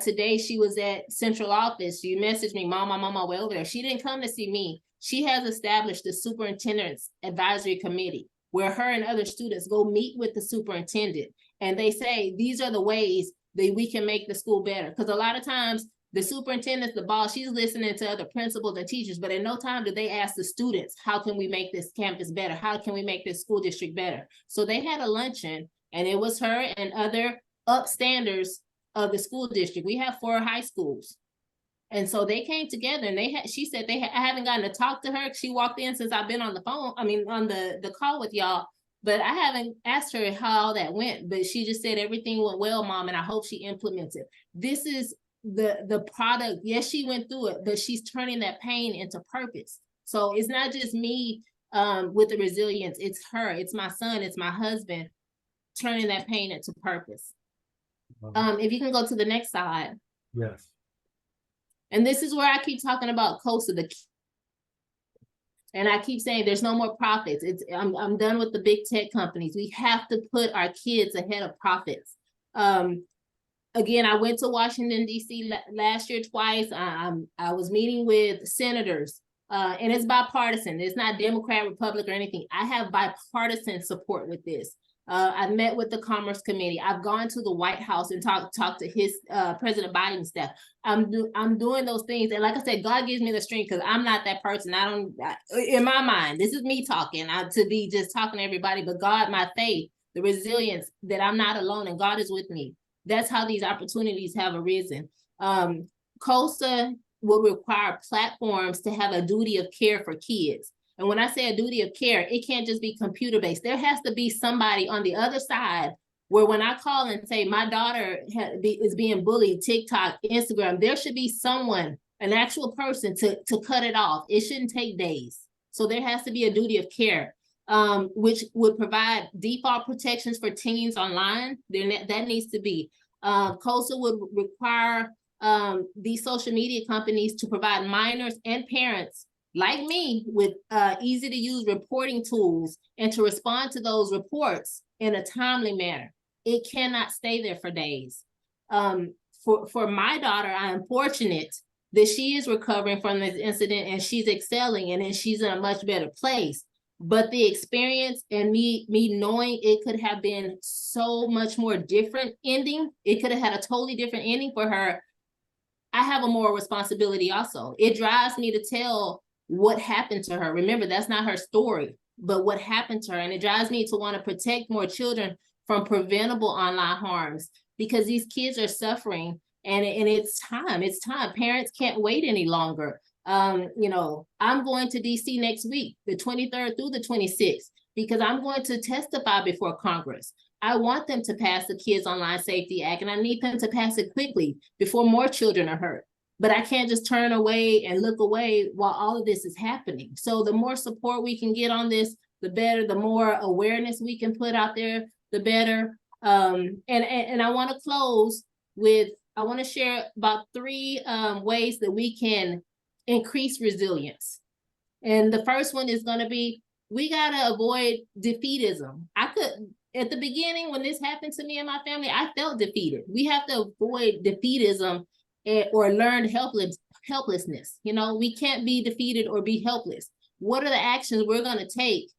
Today she was at central office. She messaged me, Mom, I'm on my way over there. She didn't come to see me. She has established the superintendent's advisory committee, where her and other students go meet with the superintendent, and they say, these are the ways that we can make the school better. Because a lot of times the superintendent's the boss, she's listening to other principals and teachers, but in no time do they ask the students, how can we make this campus better? How can we make this school district better? So they had a luncheon, and it was her and other upstanders of the school district. We have 4 high schools. And so they came together, and she said I haven't gotten to talk to her. She walked in since I've been on the phone, on the call with y'all, but I haven't asked her how that went. But she just said everything went well, Mom, and I hope she implements it. This is the product. Yes, she went through it, but she's turning that pain into purpose. So it's not just me with the resilience, it's her, it's my son, it's my husband, turning that pain into purpose. If you can go to the next slide. Yes. And this is where I keep talking about COSA, and I keep saying there's no more profits. I'm done with the big tech companies. We have to put our kids ahead of profits. Again, I went to Washington, D.C. last year twice. I was meeting with senators, and it's bipartisan. It's not Democrat, Republican, or anything. I have bipartisan support with this. I've met with the Commerce Committee. I've gone to the White House and talked to his President Biden's staff. I'm doing those things, and like I said, God gives me the strength, because I'm not that person. In my mind, this is me talking. To be just talking to everybody, but God, my faith, the resilience that I'm not alone, and God is with me. That's how these opportunities have arisen. COSA will require platforms to have a duty of care for kids. And when I say a duty of care, it can't just be computer-based. There has to be somebody on the other side where when I call and say my daughter is being bullied, TikTok, Instagram, there should be someone, an actual person to cut it off. It shouldn't take days. So there has to be a duty of care, which would provide default protections for teens online. That needs to be. COSA would require these social media companies to provide minors and parents like me with easy to use reporting tools, and to respond to those reports in a timely manner. It cannot stay there for days. For my daughter, I am fortunate that she is recovering from this incident and she's excelling, and then she's in a much better place. But the experience and me knowing it could have been so much more different ending, it could have had a totally different ending for her. I have a moral responsibility also. It drives me to tell what happened to her. Remember, that's not her story, but what happened to her. And it drives me to want to protect more children from preventable online harms, because these kids are suffering, and it's time. Parents can't wait any longer. You know, I'm going to DC next week, the 23rd through the 26th, because I'm going to testify before Congress. I want them to pass the Kids Online Safety Act, and I need them to pass it quickly before more children are hurt. But I can't just turn away and look away while all of this is happening. So the more support we can get on this, the better. The more awareness we can put out there, the better. And I want to close with, I want to share about 3 ways that we can increase resilience. And the first one is going to be, we got to avoid defeatism. At the beginning, when this happened to me and my family, I felt defeated. We have to avoid defeatism or learned helplessness. You know, we can't be defeated or be helpless. What are the actions we're going to take?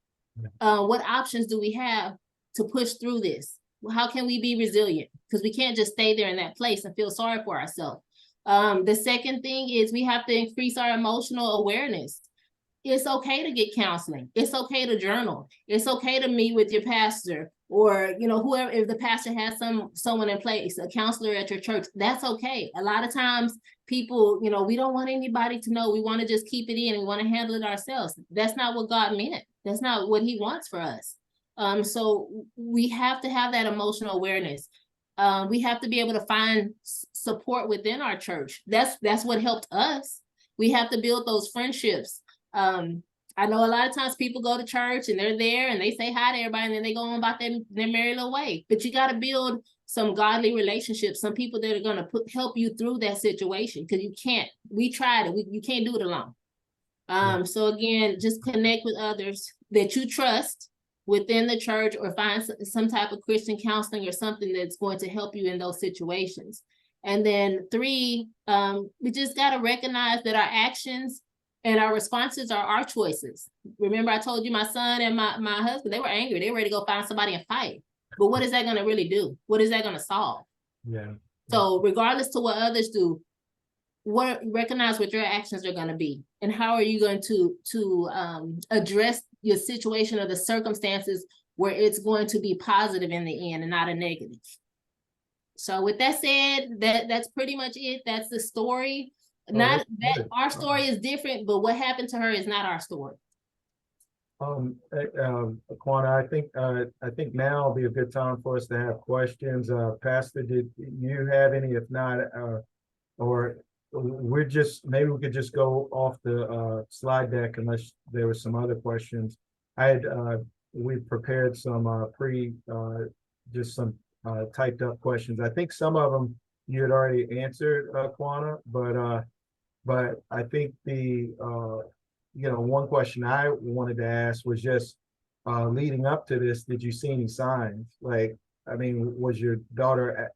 What options do we have to push through this? How can we be resilient? Because we can't just stay there in that place and feel sorry for ourselves. The second thing is we have to increase our emotional awareness. It's okay to get counseling. It's okay to journal. It's okay to meet with your pastor, or, you know, whoever, if the pastor has someone in place, a counselor at your church, that's okay. A lot of times people, you know, we don't want anybody to know. We want to just keep it in and we want to handle it ourselves. That's not what God meant. That's not what he wants for us. So we have to have that emotional awareness. We have to be able to find support within our church. That's what helped us. We have to build those friendships. I know a lot of times people go to church and they're there and they say hi to everybody and then they go on about their merry little way. But you got to build some godly relationships, some people that are going to help you through that situation, because you can't. We tried it. You can't do it alone. So again, just connect with others that you trust within the church, or find some type of Christian counseling or something that's going to help you in those situations. And then 3, we just got to recognize that our actions and our responses are our choices. Remember, I told you my son and my husband, they were angry. They were ready to go find somebody and fight. But what is that going to really do? What is that going to solve? Yeah. So regardless to what others do, recognize what your actions are going to be, and how are you going to address your situation or the circumstances where it's going to be positive in the end and not a negative. So with that said, that's pretty much it. That's the story. Not that our story is different, but what happened to her is not our story. LaQuanta, I think now will be a good time for us to have questions. Pastor, did you have any? If not, or maybe we could just go off the slide deck unless there were some other questions. We prepared some just some typed up questions. I think some of them you had already answered, Quana, but I think one question I wanted to ask was just leading up to this, did you see any signs? Like, I mean, was your daughter,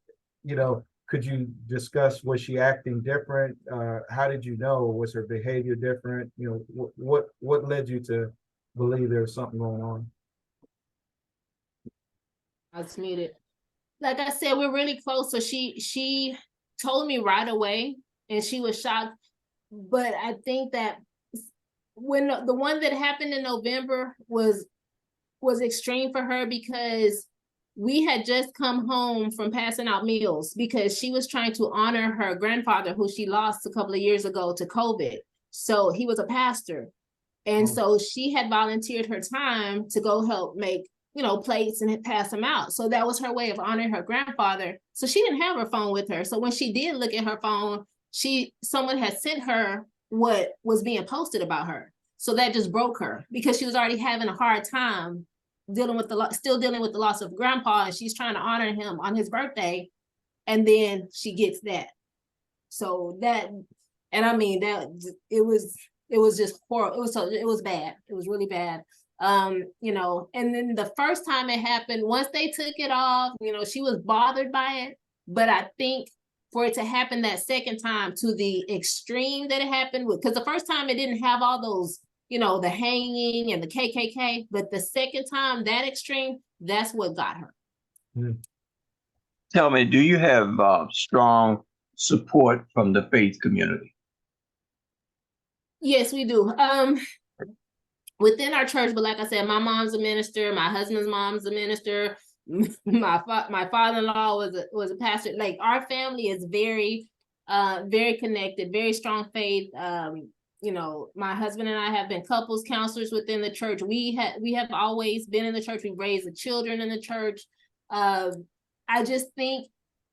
could you discuss, was she acting different? How did you know? Was her behavior different? What led you to believe there was something going on? I was muted. Like I said, we're really close. So she told me right away, and she was shocked. But I think that when the one that happened in November was extreme for her, because we had just come home from passing out meals, because she was trying to honor her grandfather, who she lost a couple of years ago to COVID. So he was a pastor. And so she had volunteered her time to go help make, plates and pass them out. So that was her way of honoring her grandfather. So she didn't have her phone with her. So when she did look at her phone, someone had sent her what was being posted about her. So that just broke her, because she was already having a hard time still dealing with the loss of grandpa, and she's trying to honor him on his birthday, and then she gets that. So that, and I mean that it was just horrible. It was bad. It was really bad. And then the first time it happened, once they took it off, she was bothered by it. But I think for it to happen that second time to the extreme that it happened with, because the first time it didn't have all those, the hanging and the KKK, but the second time, that extreme, that's what got her. Tell me, do you have strong support from the faith community? Yes, we do. Within our church, but like I said, my mom's a minister, my husband's mom's a minister, my father-in-law was a pastor. Like, our family is very very connected, very strong faith. you know, my husband and I have been couples counselors within the church. We have always been in the church. We've raised the children in the church. I just think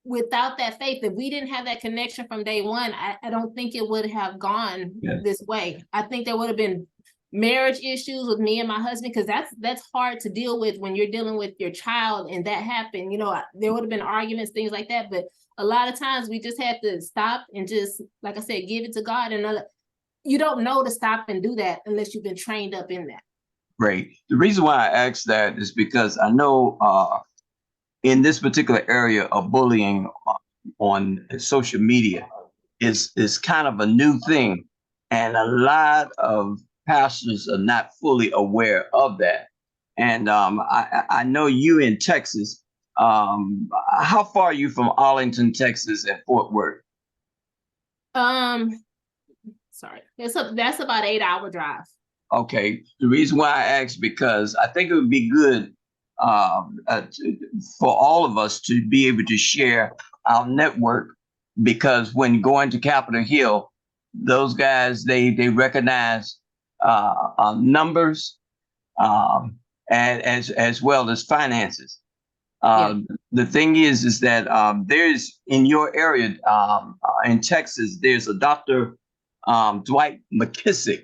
without that faith, if we didn't have that connection from day one, I don't think it would have gone this way. I think there would have been marriage issues with me and my husband, because that's hard to deal with when you're dealing with your child and that happened. You know, there would have been arguments, things like that. But a lot of times we just had to stop and just, like I said, give it to God. And you don't know to stop and do that unless you've been trained up in that. Great. The reason why I asked that is because I know in this particular area of bullying on social media is kind of a new thing. And a lot of pastors are not fully aware of that. And I know you in Texas. How far are you from Arlington, Texas, and Fort Worth? Sorry, that's about 8-hour drive. Okay. The reason why I asked, because I think it would be good for all of us to be able to share our network, because when going to Capitol Hill, those guys, they recognize numbers and as well as finances. The thing is that there's in your area in Texas, there's a Dr. Dwight McKissick,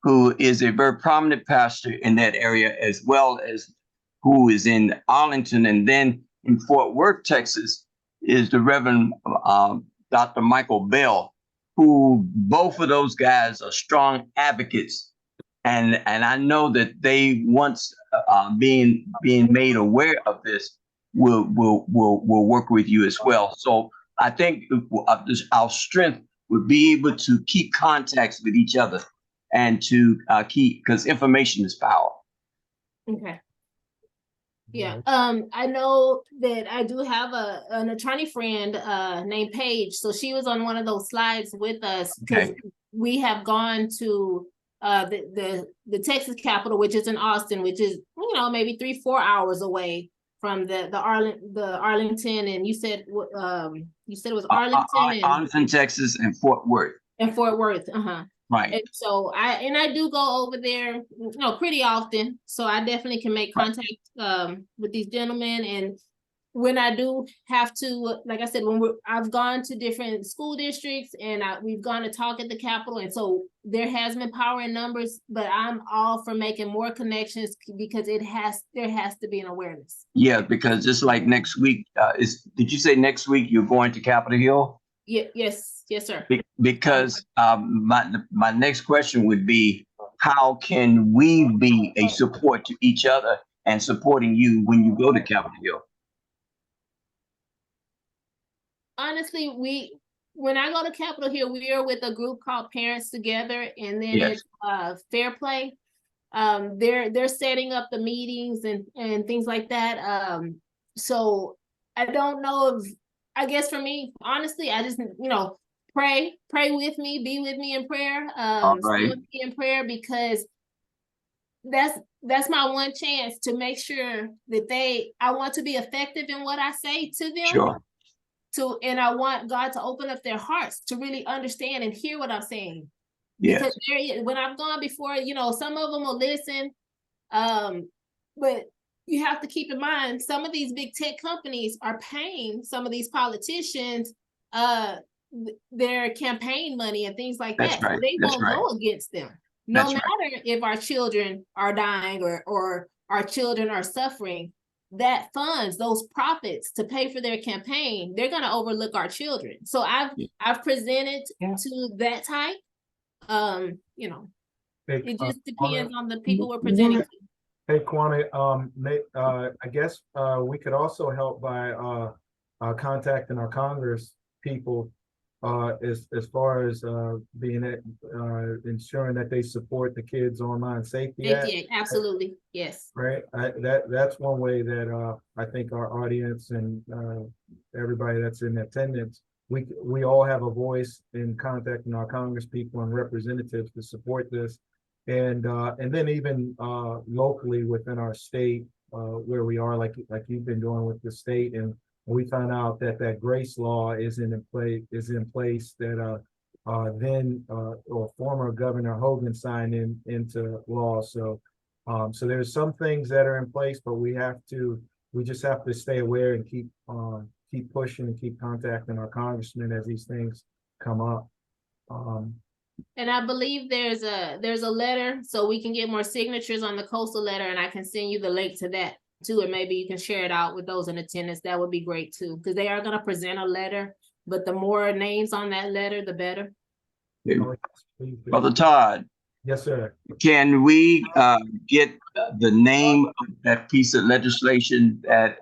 who is a very prominent pastor in that area, as well as who is in Arlington. And then in Fort Worth, Texas, is the Reverend Dr. Michael Bell, who both of those guys are strong advocates. And I know that they, once being made aware of this, will work with you as well. So I think our strength would be able to keep contacts with each other and to keep, because information is power. Okay. Yeah. I know that I do have an attorney friend named Paige. So she was on one of those slides with us, because we have gone to the Texas Capitol, which is in Austin, which is, you know, maybe 3-4 hours away from the Arlington, and you said it was Arlington, Texas, and Fort Worth. And Fort Worth, Right. And so I do go over there, you know, pretty often. So I definitely can make contact with these gentlemen. And when I do have to, like I said, I've gone to different school districts, and we've gone to talk at the Capitol. And so there has been power in numbers, but I'm all for making more connections, because there has to be an awareness. Yeah, because just like next week, did you say next week you're going to Capitol Hill? Yeah, yes, sir. Because my next question would be, how can we be a support to each other and supporting you when you go to Capitol Hill? Honestly, when I go to Capitol Hill, we are with a group called Parents Together, and then it's Fair Play. They're setting up the meetings and things like that. So I don't know if, I guess for me, honestly, I just, you know, pray with me, be with me in prayer, stay with me in prayer, because that's my one chance to make sure that I want to be effective in what I say to them. Sure. And I want God to open up their hearts to really understand and hear what I'm saying. Yes. Because when I've gone before, you know, some of them will listen, but you have to keep in mind, some of these big tech companies are paying some of these politicians their campaign money and things like that. Right. So they won't go against them, no matter if our children are dying or our children are suffering. That funds, those profits to pay for their campaign, they're going to overlook our children. So I've presented to that type. You know, it just depends on the people we're presenting to. Hey, Quanta, I guess we could also help by contacting our Congress people as far as being ensuring that they support the Kids Online Safety Act. Absolutely, yes. Right, that's one way that I think our audience and everybody that's in attendance, we all have a voice in contacting our Congress people and representatives to support this, and then even locally within our state where we are, like you've been doing with the state, and we found out that grace law is in place that then or former Governor Hogan signed into law. So so there's some things that are in place, but we just have to stay aware and keep pushing and keep contacting our congressmen as these things come up. And I believe there's a letter, so we can get more signatures on the coastal letter, and I can send you the link to that too, and maybe you can share it out with those in attendance. That would be great too, because they are going to present a letter, but the more names on that letter, the better. Brother Todd, Yes, sir. can we get the name of that piece of legislation that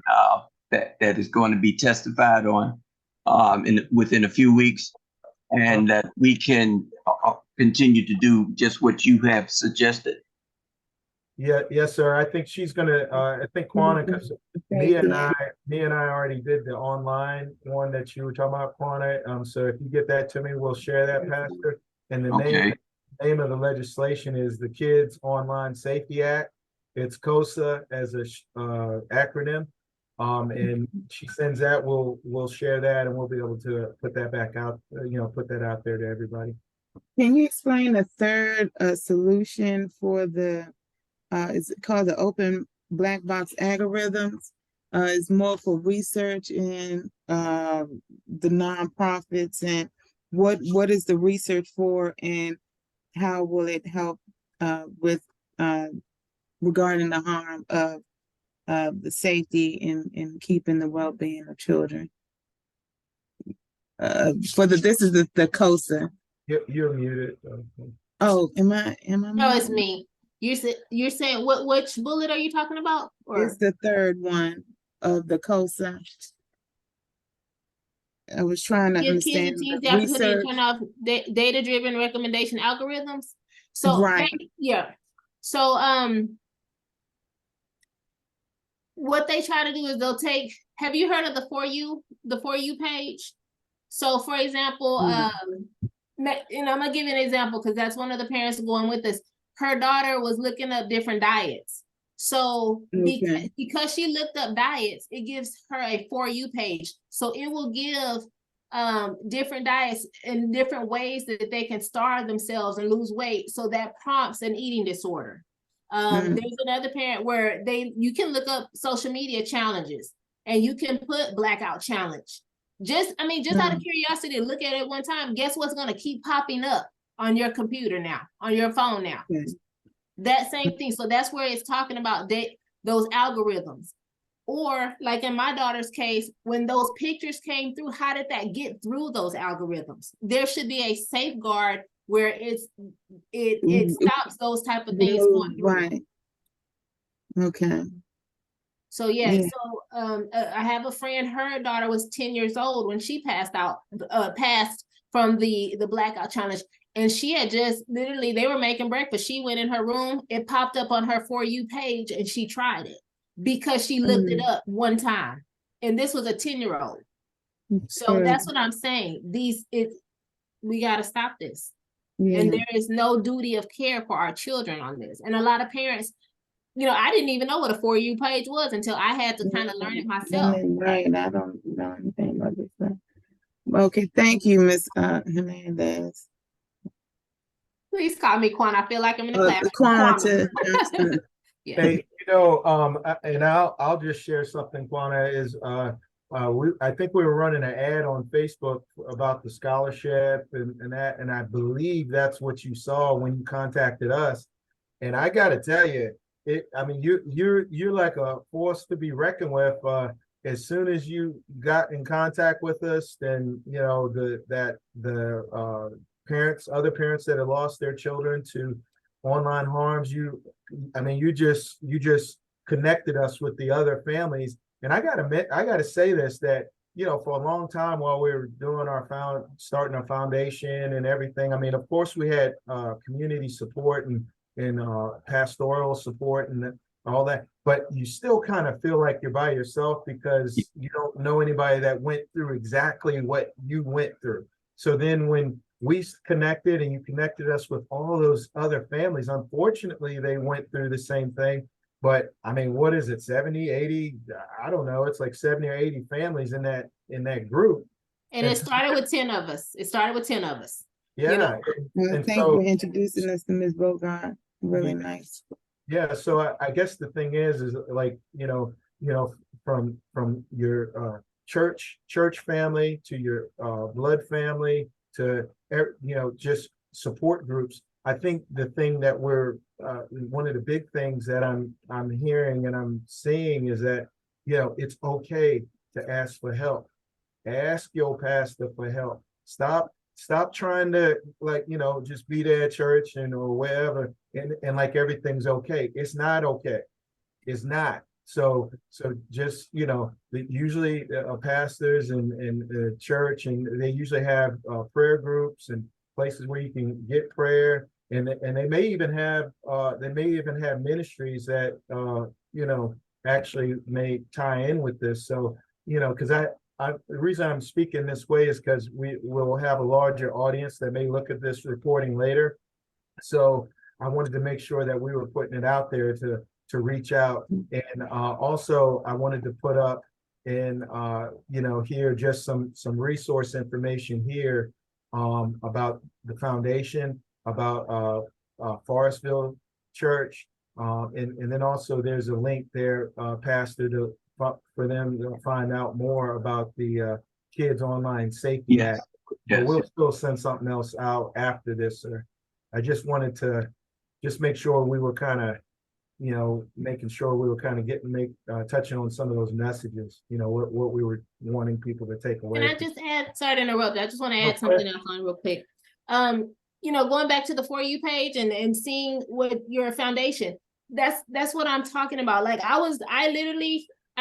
is going to be testified on within a few weeks, and that we can continue to do just what you have suggested? Yeah, yes, sir. I think she's gonna. I think Quanta, because me and I already did the online one that you were talking about, Quanta. So if you get that to me, we'll share that, Pastor. And the name of the legislation is the Kids Online Safety Act. It's COSA as a acronym. And she sends that. We'll share that, and we'll be able to put that back out. Put that out there to everybody. Can you explain the third solution for the? Is it called the open black box algorithms? It's more for research in the nonprofits, and what is the research for, and how will it help with regarding the harm of the safety in keeping the well-being of children? This is the COSA. You're muted. Oh, am I? No, it's me. You're saying which bullet are you talking about? Or? It's the third one of the COSA. I was trying to understand the opportunity to turn off data-driven recommendation algorithms. So right. So what they try to do is they'll take. Have you heard of the For You page? So for example, and I'm gonna give you an example because that's one of the parents going with us. Her daughter was looking up different diets. So because she looked up diets, it gives her a For You page. So it will give different diets and different ways that they can starve themselves and lose weight. So that prompts an eating disorder. There's another parent where you can look up social media challenges and you can put blackout challenge. Just out of curiosity, look at it one time. Guess what's going to keep popping up on your computer now, on your phone now? That same thing. So that's where it's talking about those algorithms. Or like in my daughter's case, when those pictures came through, how did that get through those algorithms? There should be a safeguard where it stops those type of things going through. Right. Okay. So so I have a friend, her daughter was 10 years old when she passed from the blackout challenge. And she had just literally, they were making breakfast. She went in her room, it popped up on her For You page, and she tried it because she looked it up one time. And this was a 10-year-old. So that's what I'm saying. We got to stop this. And there is no duty of care for our children on this. And a lot of parents, I didn't even know what a For You page was until I had to kind of learn it myself. Right. I don't know anything about this stuff. Okay. Thank you, Ms. Hernandez. Please call me Quan. I feel like I'm in the class. Quanta. Hey, and I'll just share something, Quanta, is I think we were running an ad on Facebook about the scholarship and that, and I believe that's what you saw when you contacted us. And I gotta tell you, you're like a force to be reckoned with. As soon as you got in contact with us, then other parents that have lost their children to online harms, you just connected us with the other families. And I gotta say this, that for a long time while we were doing starting our foundation and everything, of course we had community support and pastoral support and all that, but you still kind of feel like you're by yourself because you don't know anybody that went through exactly what you went through. So then when we connected and you connected us with all those other families, unfortunately they went through the same thing. But what is it, 70, 80? I don't know. It's like 70 or 80 families in that group. And it started with 10 of us. Yeah. Well, And thank you so, for introducing us to Ms. Bogart. Really nice. yeah, so I guess the thing is like, from your church family to your blood family to just support groups. I think the thing that we're one of the big things that I'm hearing and I'm seeing is that it's okay to ask for help. Ask your pastor for help. Stop trying to just be there at church and or wherever and like everything's okay. It's not okay. It's not. So just usually pastors and church, and they usually have prayer groups and places where you can get prayer, and they may even have ministries that actually may tie in with this. So because the reason I'm speaking this way is because we will have a larger audience that may look at this reporting later. So I wanted to make sure that we were putting it out there to reach out. And also I wanted to put up in here just some resource information here about the foundation, about Forestville Church. And then also there's a link there, Pastor, for them to find out more about the Kids Online Safety Act. But we'll still send something else out after this, sir. I just wanted to just make sure we were kind of, making sure we were kind of touching on some of those messages, what we were wanting people to take away. Can I just add, sorry to interrupt, I just want to add something else on real quick. Going back to the For You page and seeing what your foundation, that's what I'm talking about. Like I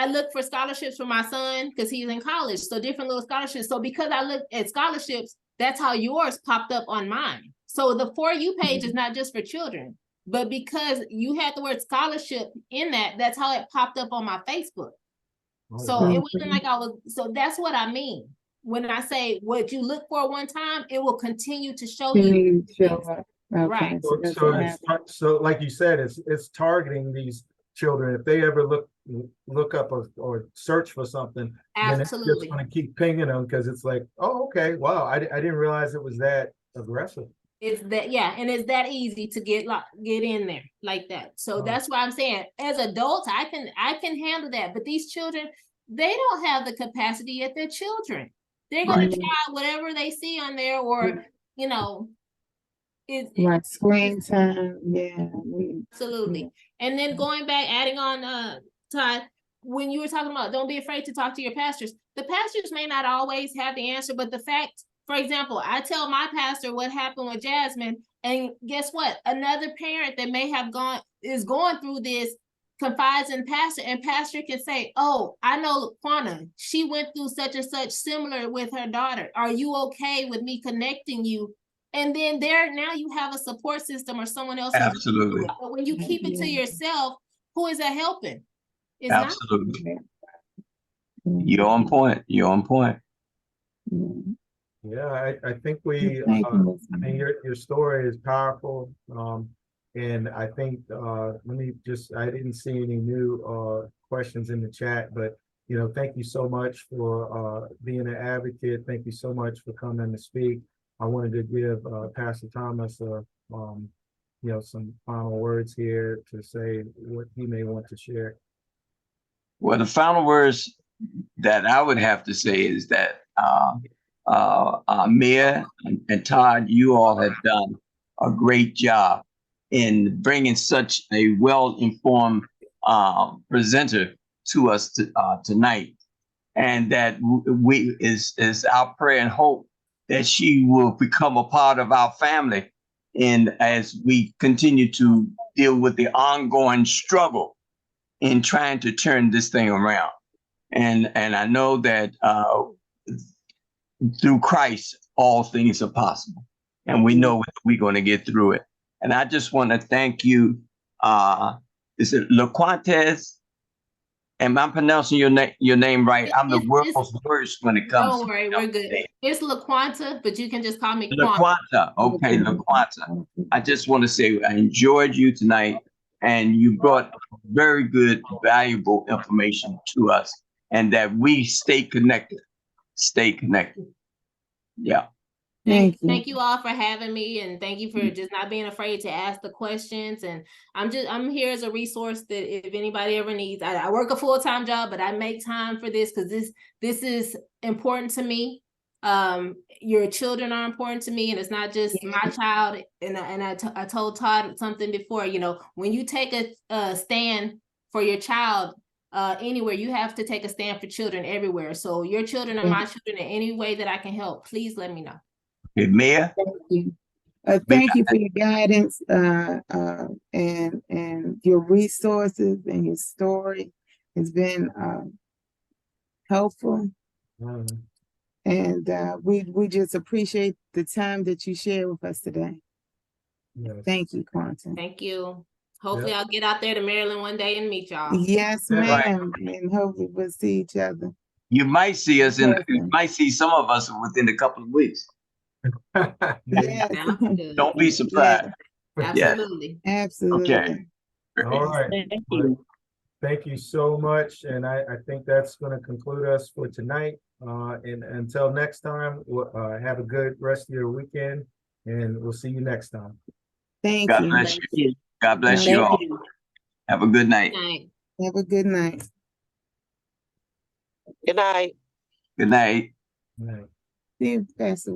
looked for scholarships for my son because he's in college. So different little scholarships. So because I looked at scholarships, that's how yours popped up on mine. So the For You page is not just for children, but because you had the word scholarship in that, that's how it popped up on my Facebook. So it wasn't like so that's what I mean. When I say what you look for one time, it will continue to show you. Okay, Right. So like you said, it's targeting these children. If they ever look up or search for something, then it's just going to keep pinging them because it's like, oh, okay, wow, I didn't realize it was that aggressive. It's that, yeah, and it's that easy to get in there like that. So that's why I'm saying, as adults, I can handle that. But these children, they don't have the capacity yet. They're children. They're going to try whatever they see on there, or like screen time. Yeah, absolutely. And then going back, adding on, Todd, when you were talking about don't be afraid to talk to your pastors. The pastors may not always have the answer, but the fact, for example, I tell my pastor what happened with Jasmine, and guess what? Another parent that may have is going through this confides in pastor, and pastor can say, oh, I know LaQuanta, she went through such and such similar with her daughter. Are you okay with me connecting you? And then now you have a support system or someone else. Absolutely. But when you keep it to yourself, who is that helping? It's absolutely not. You're on point. You're on point. Yeah, I think I mean, your story is powerful. And I think I didn't see any new questions in the chat, but thank you so much for being an advocate. Thank you so much for coming to speak. I wanted to give Pastor Thomas some final words here to say what he may want to share. Well, the final words that I would have to say is that Mia and Todd, you all have done a great job in bringing such a well-informed presenter to us tonight, and that is our prayer and hope that she will become a part of our family, and as we continue to deal with the ongoing struggle in trying to turn this thing around. And I know that through Christ, all things are possible. And we know we're going to get through it. And I just want to thank you. Is it LaQuanta? Am I pronouncing your name right? I'm the world's worst when it comes. Don't worry, we're good. It's LaQuanta, but you can just call me LaQuanta. Okay, LaQuanta. I just want to say I enjoyed you tonight, and you brought very good, valuable information to us, and that we stay connected. Stay connected. Yeah. Thank you. Thank you all for having me, and thank you for just not being afraid to ask the questions. And I'm here as a resource that if anybody ever needs. I work a full-time job, but I make time for this because this is important to me. Your children are important to me, and it's not just my child. And I told Todd something before. You know, when you take a stand for your child anywhere, you have to take a stand for children everywhere. So your children are my children. In any way that I can help, please let me know. Hey, Mayor, Thank you. Thank you for your guidance and your resources and your story. It's been helpful. And we just appreciate the time that you shared with us today. Yes. Thank you, Quantum. Thank you. Hopefully I'll get out there to Maryland one day and meet y'all. Yes, ma'am. And hopefully we'll see each other. you might see us you Person. might see some of us within a couple of weeks. Yes. Sounds good. Don't be surprised. Absolutely. Absolutely. Okay. All right. Thank you. Thank you so much. And I think that's going to conclude us for tonight. And until next time, have a good rest of your weekend, and we'll see you next time. Thank God you. bless you. God bless Thank you all. you. Have a good night. Good night. Have a good night. Good night. Good night. All right. See you, Pastor